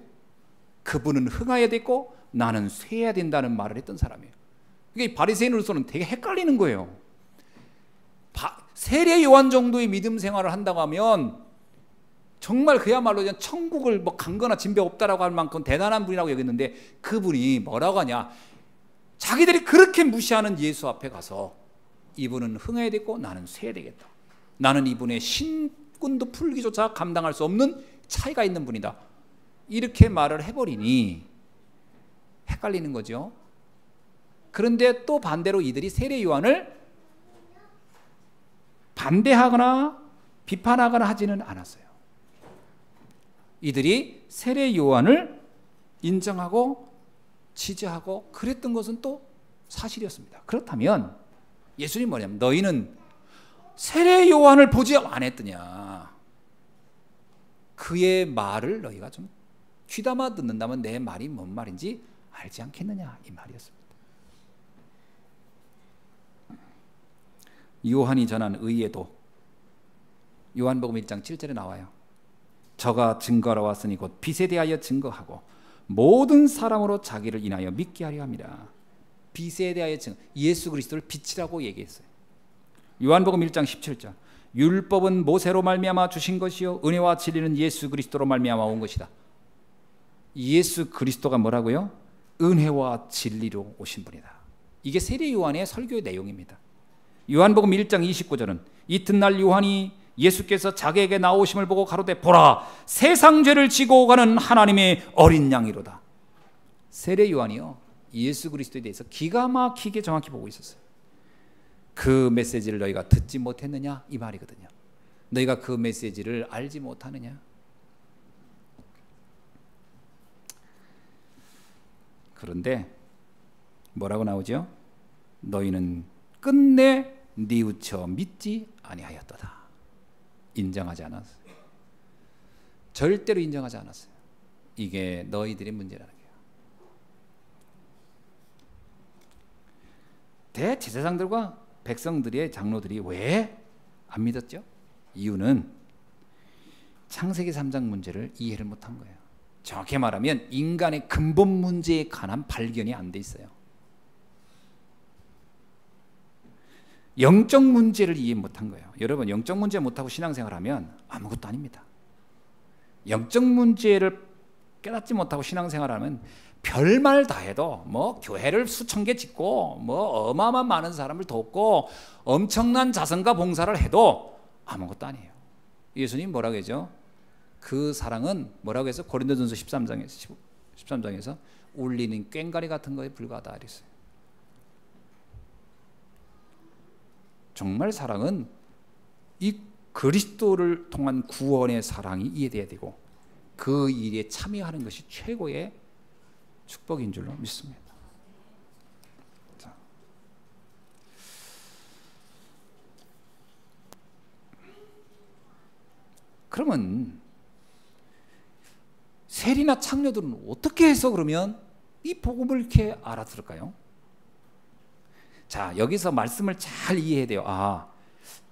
그분은 흥하여야 됐고 나는 쇠해야 된다는 말을 했던 사람이에요. 그게 바리새인으로서는 되게 헷갈리는 거예요. 세례 요한 정도의 믿음 생활을 한다고 하면 정말 그야말로 그냥 천국을 뭐 간거나 진배 없다라고 할 만큼 대단한 분이라고 여겼는데, 그분이 뭐라고 하냐, 자기들이 그렇게 무시하는 예수 앞에 가서 이분은 흥해야 되고 나는 쇠야 되겠다, 나는 이분의 신꾼도 풀기조차 감당할 수 없는 차이가 있는 분이다, 이렇게 말을 해버리니 헷갈리는 거죠. 그런데 또 반대로 이들이 세례 요한을 반대하거나 비판하거나 하지는 않았어요. 이들이 세례 요한을 인정하고 지지하고 그랬던 것은 또 사실이었습니다. 그렇다면 예수님 뭐냐면, 너희는 세례 요한을 보지 안 했더냐, 그의 말을 너희가 좀 귀담아 듣는다면 내 말이 뭔 말인지 알지 않겠느냐, 이 말이었습니다. 요한이 전한 의의 도, 요한복음 1장 7절에 나와요. 저가 증거하러 왔으니 곧 빛에 대하여 증거하고 모든 사람으로 자기를 인하여 믿게 하려 합니다. 빛에 대하여 증거, 예수 그리스도를 빛이라고 얘기했어요. 요한복음 1장 17절, 율법은 모세로 말미암아 주신 것이요 은혜와 진리는 예수 그리스도로 말미암아 온 것이다. 예수 그리스도가 뭐라고요? 은혜와 진리로 오신 분이다. 이게 세례 요한의 설교의 내용입니다. 요한복음 1장 29절은 이튿날 요한이 예수께서 자기에게 나오심을 보고 가로되 보라 세상 죄를 지고 가는 하나님의 어린 양이로다. 세례 요한이요 예수 그리스도에 대해서 기가 막히게 정확히 보고 있었어요. 그 메시지를 너희가 듣지 못했느냐 이 말이거든요. 너희가 그 메시지를 알지 못하느냐. 그런데 뭐라고 나오죠? 너희는 끝내 뉘우쳐 믿지 아니하였도다. 인정하지 않았어요. 절대로 인정하지 않았어요. 이게 너희들의 문제라는 거예요. 대제사장들과 백성들의 장로들이 왜 안 믿었죠? 이유는 창세기 3장 문제를 이해를 못한 거예요. 정확히 말하면 인간의 근본 문제에 관한 발견이 안 돼 있어요. 영적 문제를 이해 못한 거예요. 여러분 영적 문제 못하고 신앙생활하면 아무것도 아닙니다. 영적 문제를 깨닫지 못하고 신앙생활하면 별말 다 해도 뭐 교회를 수천 개 짓고 뭐 어마어마한 많은 사람을 돕고 엄청난 자선과 봉사를 해도 아무것도 아니에요. 예수님 뭐라고 했죠? 그 사랑은 뭐라고 해서 고린도전서 13장에서 울리는 꽹과리 같은 거에 불과하다 그랬어요. 정말 사랑은 이 그리스도를 통한 구원의 사랑이 이해돼야 되고 그 일에 참여하는 것이 최고의 축복인 줄로 믿습니다. 자. 그러면 세리나 창녀들은 어떻게 해서 그러면 이 복음을 이렇게 알아들을까요? 자, 여기서 말씀을 잘 이해해야 돼요. 아,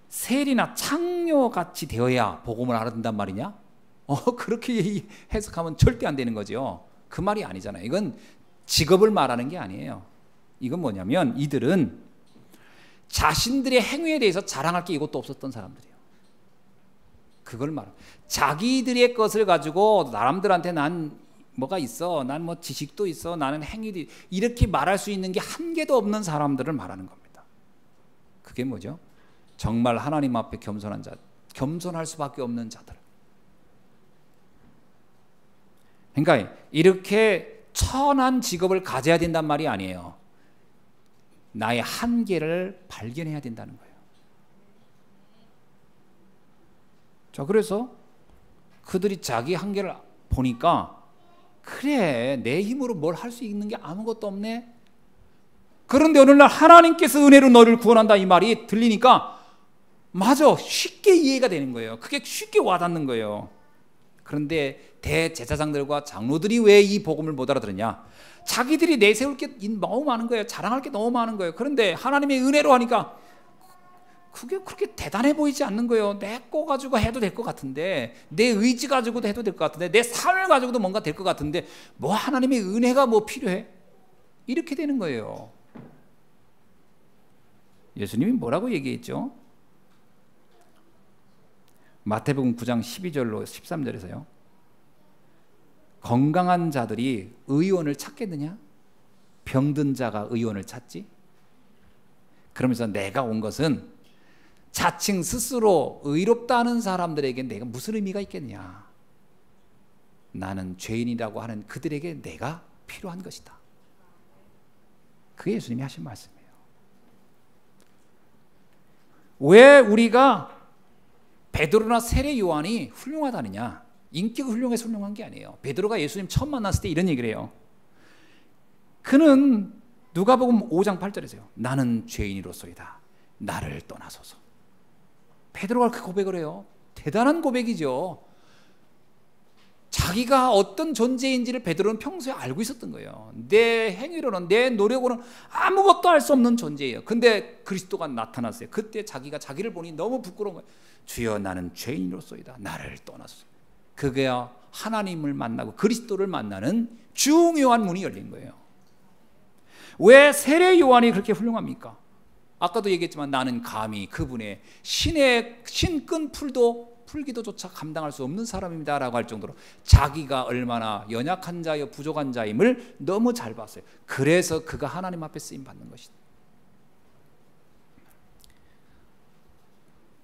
세리나 창녀같이 되어야 복음을 알아듣는단 말이냐? 그렇게 해석하면 절대 안 되는 거죠. 그 말이 아니잖아요. 이건 직업을 말하는 게 아니에요. 이건 뭐냐면 이들은 자신들의 행위에 대해서 자랑할 게 이것도 없었던 사람들이에요. 그걸 말해요. 자기들의 것을 가지고 사람들한테 난 뭐가 있어, 난 뭐 지식도 있어, 나는 행위도 있어, 이렇게 말할 수 있는 게 한 개도 없는 사람들을 말하는 겁니다. 그게 뭐죠? 정말 하나님 앞에 겸손한 자, 겸손할 수밖에 없는 자들. 그러니까 이렇게 천한 직업을 가져야 된단 말이 아니에요. 나의 한계를 발견해야 된다는 거예요. 자, 그래서 그들이 자기 한계를 보니까 그래, 내 힘으로 뭘 할 수 있는 게 아무것도 없네. 그런데 어느 날 하나님께서 은혜로 너를 구원한다 이 말이 들리니까 맞아, 쉽게 이해가 되는 거예요. 그게 쉽게 와닿는 거예요. 그런데 대제사장들과 장로들이 왜 이 복음을 못 알아들었냐? 자기들이 내세울 게 너무 많은 거예요. 자랑할 게 너무 많은 거예요. 그런데 하나님의 은혜로 하니까 그게 그렇게 대단해 보이지 않는 거예요. 내 거 가지고 해도 될 것 같은데, 내 의지 가지고도 해도 될 것 같은데, 내 삶을 가지고도 뭔가 될 것 같은데, 뭐 하나님의 은혜가 뭐 필요해? 이렇게 되는 거예요. 예수님이 뭐라고 얘기했죠? 마태복음 9장 12절로 13절에서요. 건강한 자들이 의원을 찾겠느냐? 병든 자가 의원을 찾지? 그러면서 내가 온 것은 자칭 스스로 의롭다는 사람들에게 내가 무슨 의미가 있겠냐? 나는 죄인이라고 하는 그들에게 내가 필요한 것이다. 그게 예수님이 하신 말씀이에요. 왜 우리가 베드로나 세례 요한이 훌륭하다느냐? 인기가 훌륭해서 훌륭한 게 아니에요. 베드로가 예수님 처음 만났을 때 이런 얘기를 해요. 그는 누가복음 5장 8절에서요. 나는 죄인이로소이다. 나를 떠나소서. 베드로가 그 고백을 해요. 대단한 고백이죠. 자기가 어떤 존재인지를 베드로는 평소에 알고 있었던 거예요. 내 행위로는, 내 노력으로는 아무것도 할 수 없는 존재예요. 근데 그리스도가 나타났어요. 그때 자기가 자기를 보니 너무 부끄러운 거예요. 주여, 나는 죄인으로소이다. 나를 떠나소서. 그게야 하나님을 만나고 그리스도를 만나는 중요한 문이 열린 거예요. 왜 세례 요한이 그렇게 훌륭합니까? 아까도 얘기했지만 나는 감히 그분의 신끈 풀기도조차 감당할 수 없는 사람입니다 라고 할 정도로 자기가 얼마나 연약한 자여 부족한 자임을 너무 잘 봤어요. 그래서 그가 하나님 앞에 쓰임 받는 것이다.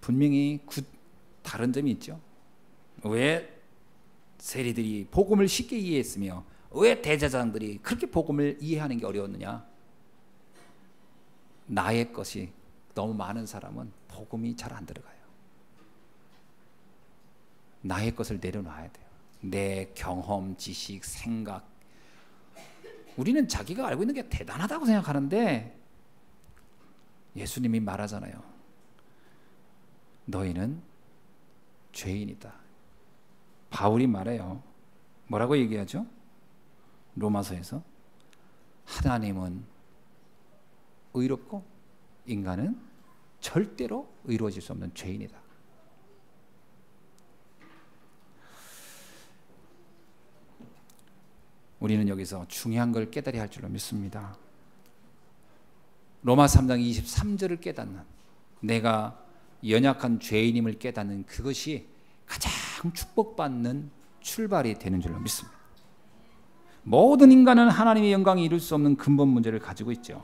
분명히 다른 점이 있죠. 왜 세리들이 복음을 쉽게 이해했으며 왜 대제사장들이 그렇게 복음을 이해하는 게 어려웠느냐? 나의 것이 너무 많은 사람은 복음이 잘 안 들어가요. 나의 것을 내려놔야 돼요. 내 경험, 지식, 생각. 우리는 자기가 알고 있는 게 대단하다고 생각하는데 예수님이 말하잖아요. 너희는 죄인이다. 바울이 말해요. 뭐라고 얘기하죠? 로마서에서 하나님은 의롭고 인간은 절대로 의로워질 수 없는 죄인이다. 우리는 여기서 중요한 걸 깨달아야 할 줄로 믿습니다. 로마 3장 23절을 깨닫는, 내가 연약한 죄인임을 깨닫는 그것이 가장 축복받는 출발이 되는 줄로 믿습니다. 모든 인간은 하나님의 영광이 이룰 수 없는 근본 문제를 가지고 있죠.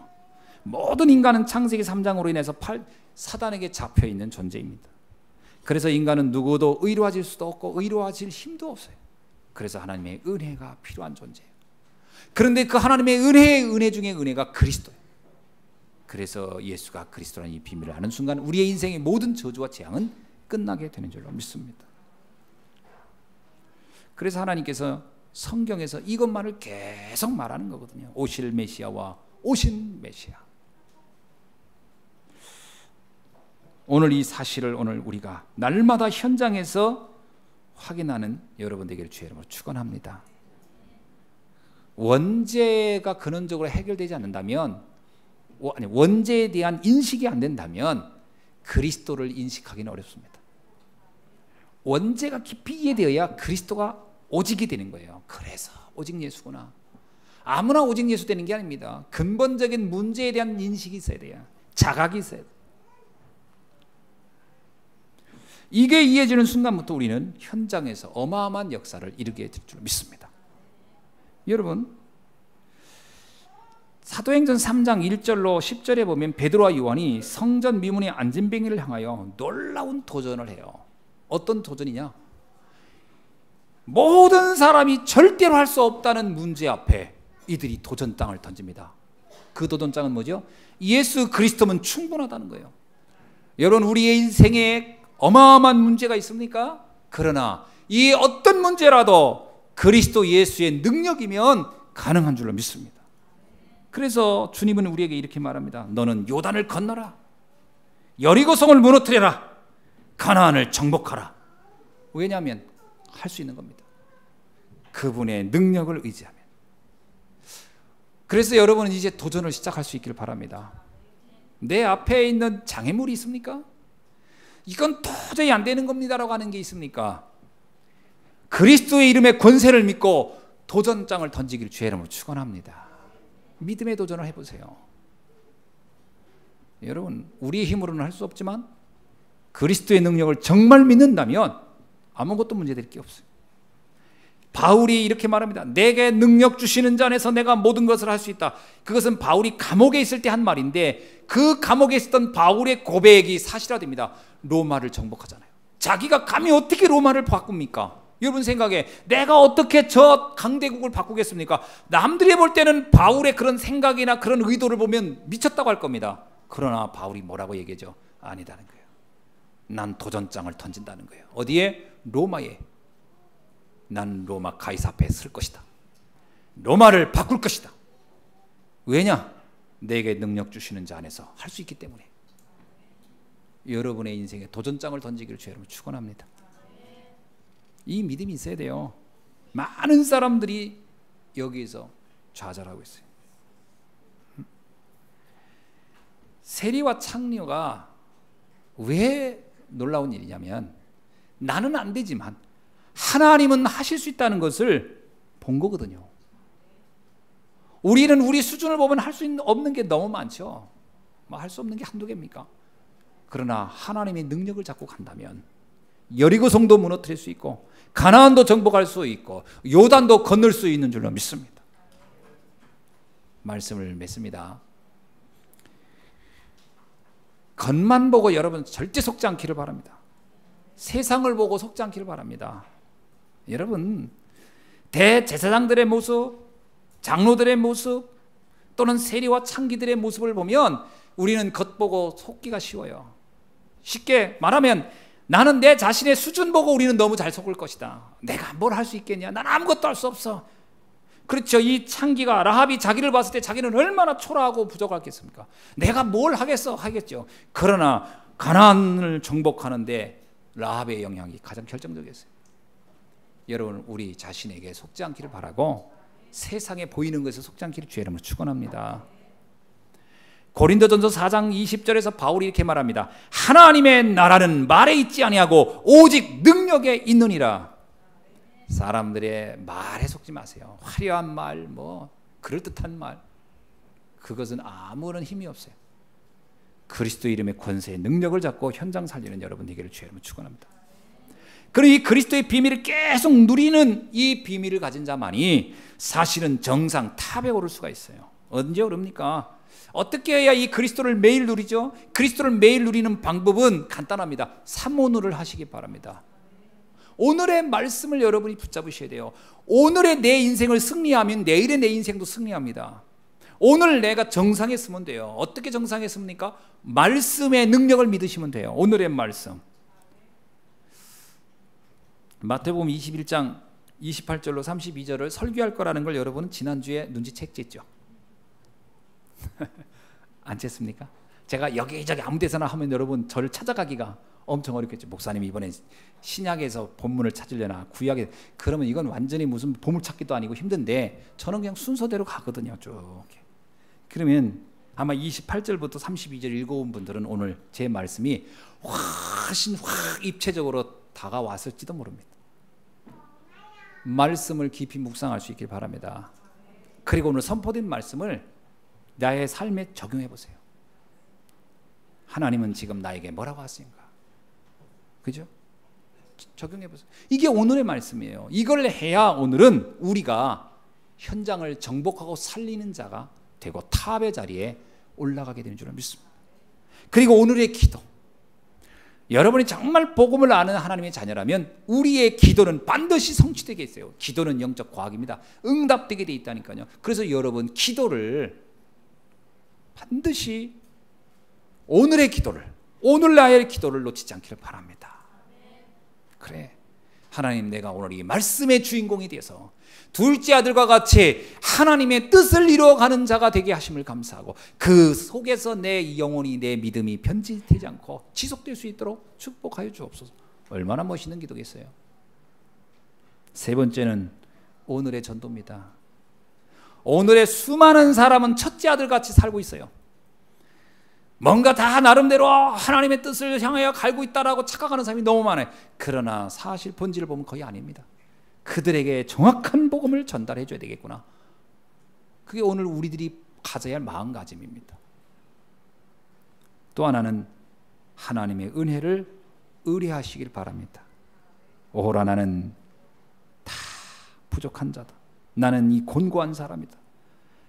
모든 인간은 창세기 3장으로 인해서 사단에게 잡혀있는 존재입니다. 그래서 인간은 누구도 의로워질 수도 없고 의로워질 힘도 없어요. 그래서 하나님의 은혜가 필요한 존재예요. 그런데 그 하나님의 은혜 중에 은혜가 그리스도예요. 그래서 예수가 그리스도라는 이 비밀을 아는 순간 우리의 인생의 모든 저주와 재앙은 끝나게 되는 줄로 믿습니다. 그래서 하나님께서 성경에서 이것만을 계속 말하는 거거든요. 오실 메시아와 오신 메시아. 오늘 이 사실을 오늘 우리가 날마다 현장에서 확인하는 여러분 되기를 주의 이름으로 축원합니다. 원죄가 근원적으로 해결되지 않는다면, 원죄에 대한 인식이 안 된다면 그리스도를 인식하기는 어렵습니다. 원죄가 깊이 이해되어야 그리스도가 오직이 되는 거예요. 그래서 오직 예수구나. 아무나 오직 예수 되는 게 아닙니다. 근본적인 문제에 대한 인식이 있어야 돼요. 자각이 있어야 돼요. 이게 이해해지는 순간부터 우리는 현장에서 어마어마한 역사를 이루게 될 줄 믿습니다. 여러분, 사도행전 3장 1절로 10절에 보면 베드로와 요한이 성전 미문의 안진뱅이를 향하여 놀라운 도전을 해요. 어떤 도전이냐? 모든 사람이 절대로 할 수 없다는 문제 앞에 이들이 도전장을 던집니다. 그 도전장은 뭐죠? 예수 그리스도면 충분하다는 거예요. 여러분, 우리의 인생에 어마어마한 문제가 있습니까? 그러나 이 어떤 문제라도 그리스도 예수의 능력이면 가능한 줄로 믿습니다. 그래서 주님은 우리에게 이렇게 말합니다. 너는 요단을 건너라. 여리고성을 무너뜨려라. 가나안을 정복하라. 왜냐하면 할 수 있는 겁니다. 그분의 능력을 의지하면. 그래서 여러분은 이제 도전을 시작할 수 있기를 바랍니다. 내 앞에 있는 장애물이 있습니까? 이건 도저히 안 되는 겁니다라고 하는 게 있습니까? 그리스도의 이름의 권세를 믿고 도전장을 던지기를 주의 이름으로 축원합니다. 믿음의 도전을 해보세요. 여러분, 우리의 힘으로는 할 수 없지만 그리스도의 능력을 정말 믿는다면 아무것도 문제될 게 없어요. 바울이 이렇게 말합니다. 내게 능력 주시는 자 안에서 내가 모든 것을 할 수 있다. 그것은 바울이 감옥에 있을 때 한 말인데 그 감옥에 있었던 바울의 고백이 사실화됩니다. 로마를 정복하잖아요. 자기가 감히 어떻게 로마를 바꿉니까? 여러분 생각에 내가 어떻게 저 강대국을 바꾸겠습니까? 남들이 볼 때는 바울의 그런 생각이나 그런 의도를 보면 미쳤다고 할 겁니다. 그러나 바울이 뭐라고 얘기하죠? 아니다는 거예요. 난 도전장을 던진다는 거예요. 어디에? 로마에. 난 로마 가이사 앞에 설 것이다. 로마를 바꿀 것이다. 왜냐? 내게 능력 주시는 자 안에서 할 수 있기 때문에. 여러분의 인생에 도전장을 던지기를 주의 이름으로 축원합니다. 이 믿음이 있어야 돼요. 많은 사람들이 여기에서 좌절하고 있어요. 세리와 창녀가 왜 놀라운 일이냐면 나는 안 되지만 하나님은 하실 수 있다는 것을 본 거거든요. 우리는 우리 수준을 보면 할 수 없는 게 너무 많죠. 할 수 없는 게 한두 개입니까? 그러나 하나님의 능력을 잡고 간다면 여리고성도 무너뜨릴 수 있고 가나안도 정복할 수 있고 요단도 건널 수 있는 줄로 믿습니다. 말씀을 맺습니다. 겉만 보고 여러분 절대 속지 않기를 바랍니다. 세상을 보고 속지 않기를 바랍니다. 여러분, 대제사장들의 모습, 장로들의 모습, 또는 세리와 창기들의 모습을 보면 우리는 겉보고 속기가 쉬워요. 쉽게 말하면 나는 내 자신의 수준 보고 우리는 너무 잘 속을 것이다. 내가 뭘 할 수 있겠냐? 난 아무것도 할 수 없어. 그렇죠. 이 창기가, 라합이 자기를 봤을 때 자기는 얼마나 초라하고 부족하겠습니까? 내가 뭘 하겠어? 하겠죠. 그러나 가나안을 정복하는데 라합의 영향이 가장 결정적이었어요. 여러분, 우리 자신에게 속지 않기를 바라고 세상에 보이는 것에 속지 않기를 주의 이름으로 축원합니다. 고린도전서 4장 20절에서 바울이 이렇게 말합니다. 하나님의 나라는 말에 있지 아니하고 오직 능력에 있느니라. 사람들의 말에 속지 마세요. 화려한 말, 그럴듯한 말, 그것은 아무런 힘이 없어요. 그리스도 이름의 권세의 능력을 잡고 현장 살리는 여러분 되기를 주의 이름으로 축원합니다. 그리고 이 그리스도의 비밀을 계속 누리는 이 비밀을 가진 자만이 사실은 정상 탑에 오를 수가 있어요. 언제 오릅니까? 어떻게 해야 이 그리스도를 매일 누리죠? 그리스도를 매일 누리는 방법은 간단합니다. 삼오늘을 하시기 바랍니다. 오늘의 말씀을 여러분이 붙잡으셔야 돼요. 오늘의 내 인생을 승리하면 내일의 내 인생도 승리합니다. 오늘 내가 정상에 서면 돼요. 어떻게 정상에 섭니까? 말씀의 능력을 믿으시면 돼요. 오늘의 말씀. 마태복음 21장 28절로 32절을 설교할 거라는 걸 여러분은 지난주에 눈치챘겠죠? 안 챘습니까? 제가 여기저기 아무 데서나 하면 여러분 저를 찾아가기가 엄청 어렵겠죠. 목사님 이번에 신약에서 본문을 찾으려나 구약에, 그러면 이건 완전히 무슨 보물찾기도 아니고 힘든데 저는 그냥 순서대로 가거든요. 쭉. 그러면 아마 28절부터 32절 읽어온 분들은 오늘 제 말씀이 훨씬 입체적으로 다가왔을지도 모릅니다. 말씀을 깊이 묵상할 수 있길 바랍니다. 그리고 오늘 선포된 말씀을 나의 삶에 적용해 보세요. 하나님은 지금 나에게 뭐라고 하십니까? 그죠? 적용해 보세요. 이게 오늘의 말씀이에요. 이걸 해야 오늘은 우리가 현장을 정복하고 살리는 자가 되고 탑의 자리에 올라가게 되는 줄 믿습니다. 그리고 오늘의 기도, 여러분이 정말 복음을 아는 하나님의 자녀라면 우리의 기도는 반드시 성취되게 있어요. 기도는 영적 과학입니다. 응답되게 돼 있다니까요. 그래서 여러분 기도를 반드시 오늘의 기도를, 오늘 나의 기도를 놓치지 않기를 바랍니다. 그래, 하나님, 내가 오늘 이 말씀의 주인공이 되어서 둘째 아들과 같이 하나님의 뜻을 이루어가는 자가 되게 하심을 감사하고 그 속에서 내 영혼이, 내 믿음이 변질되지 않고 지속될 수 있도록 축복하여 주옵소서. 얼마나 멋있는 기도겠어요. 세 번째는 오늘의 전도입니다. 오늘의 수많은 사람은 첫째 아들같이 살고 있어요. 뭔가 다 나름대로 하나님의 뜻을 향하여 갈고 있다라고 착각하는 사람이 너무 많아요. 그러나 사실 본질을 보면 거의 아닙니다. 그들에게 정확한 복음을 전달해 줘야 되겠구나. 그게 오늘 우리들이 가져야 할 마음가짐입니다. 또 하나는 하나님의 은혜를 의뢰하시길 바랍니다. 오호라, 나는 다 부족한 자다. 나는 이 곤고한 사람이다.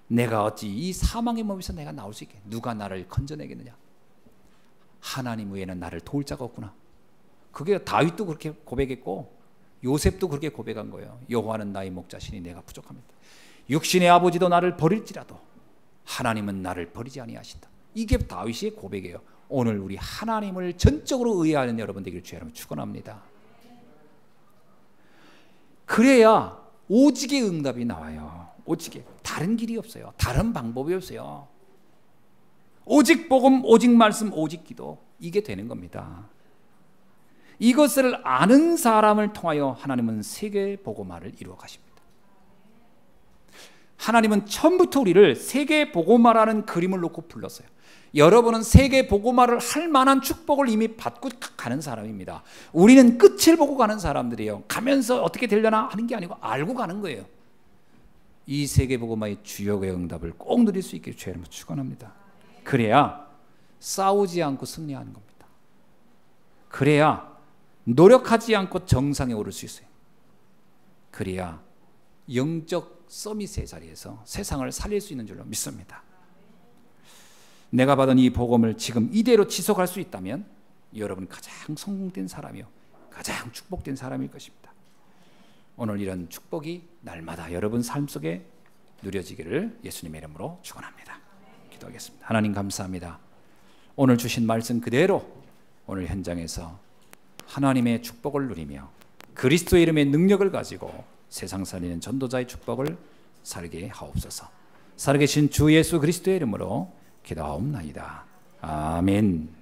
내가 어찌 이 사망의 몸에서 내가 나올 수 있게, 누가 나를 건져내겠느냐? 하나님 외에는 나를 도울 자가 없구나. 그게 다윗도 그렇게 고백했고 요셉도 그렇게 고백한 거예요. 여호와는 나의 목자시니 내가 부족합니다. 육신의 아버지도 나를 버릴지라도 하나님은 나를 버리지 아니하신다. 이게 다윗의 고백이에요. 오늘 우리 하나님을 전적으로 의뢰하는 여러분 되기를 주의 이름으로 축원합니다. 그래야 오직의 응답이 나와요. 오직의, 다른 길이 없어요. 다른 방법이 없어요. 오직 복음, 오직 말씀, 오직 기도, 이게 되는 겁니다. 이것을 아는 사람을 통하여 하나님은 세계 복음화를 이루어 가십니다. 하나님은 처음부터 우리를 세계 복음화라는 그림을 놓고 불렀어요. 여러분은 세계 복음화를 할 만한 축복을 이미 받고 가는 사람입니다. 우리는 끝을 보고 가는 사람들이에요. 가면서 어떻게 되려나 하는 게 아니고 알고 가는 거예요. 이 세계 복음화의 주역의 응답을 꼭 누릴 수 있기를 주의 이름으로 축원합니다. 그래야 싸우지 않고 승리하는 겁니다. 그래야 노력하지 않고 정상에 오를 수 있어요. 그래야 영적 서밋의 자리에서 세상을 살릴 수 있는 줄로 믿습니다. 내가 받은 이 복음을 지금 이대로 지속할 수 있다면 여러분 가장 성공된 사람이요, 가장 축복된 사람일 것입니다. 오늘 이런 축복이 날마다 여러분 삶 속에 누려지기를 예수님의 이름으로 축원합니다. 기도하겠습니다. 하나님 감사합니다. 오늘 주신 말씀 그대로 오늘 현장에서 하나님의 축복을 누리며 그리스도의 이름의 능력을 가지고 세상 살리는 전도자의 축복을 살게 하옵소서. 살아계신 주 예수 그리스도의 이름으로 기도하옵나이다. 아멘.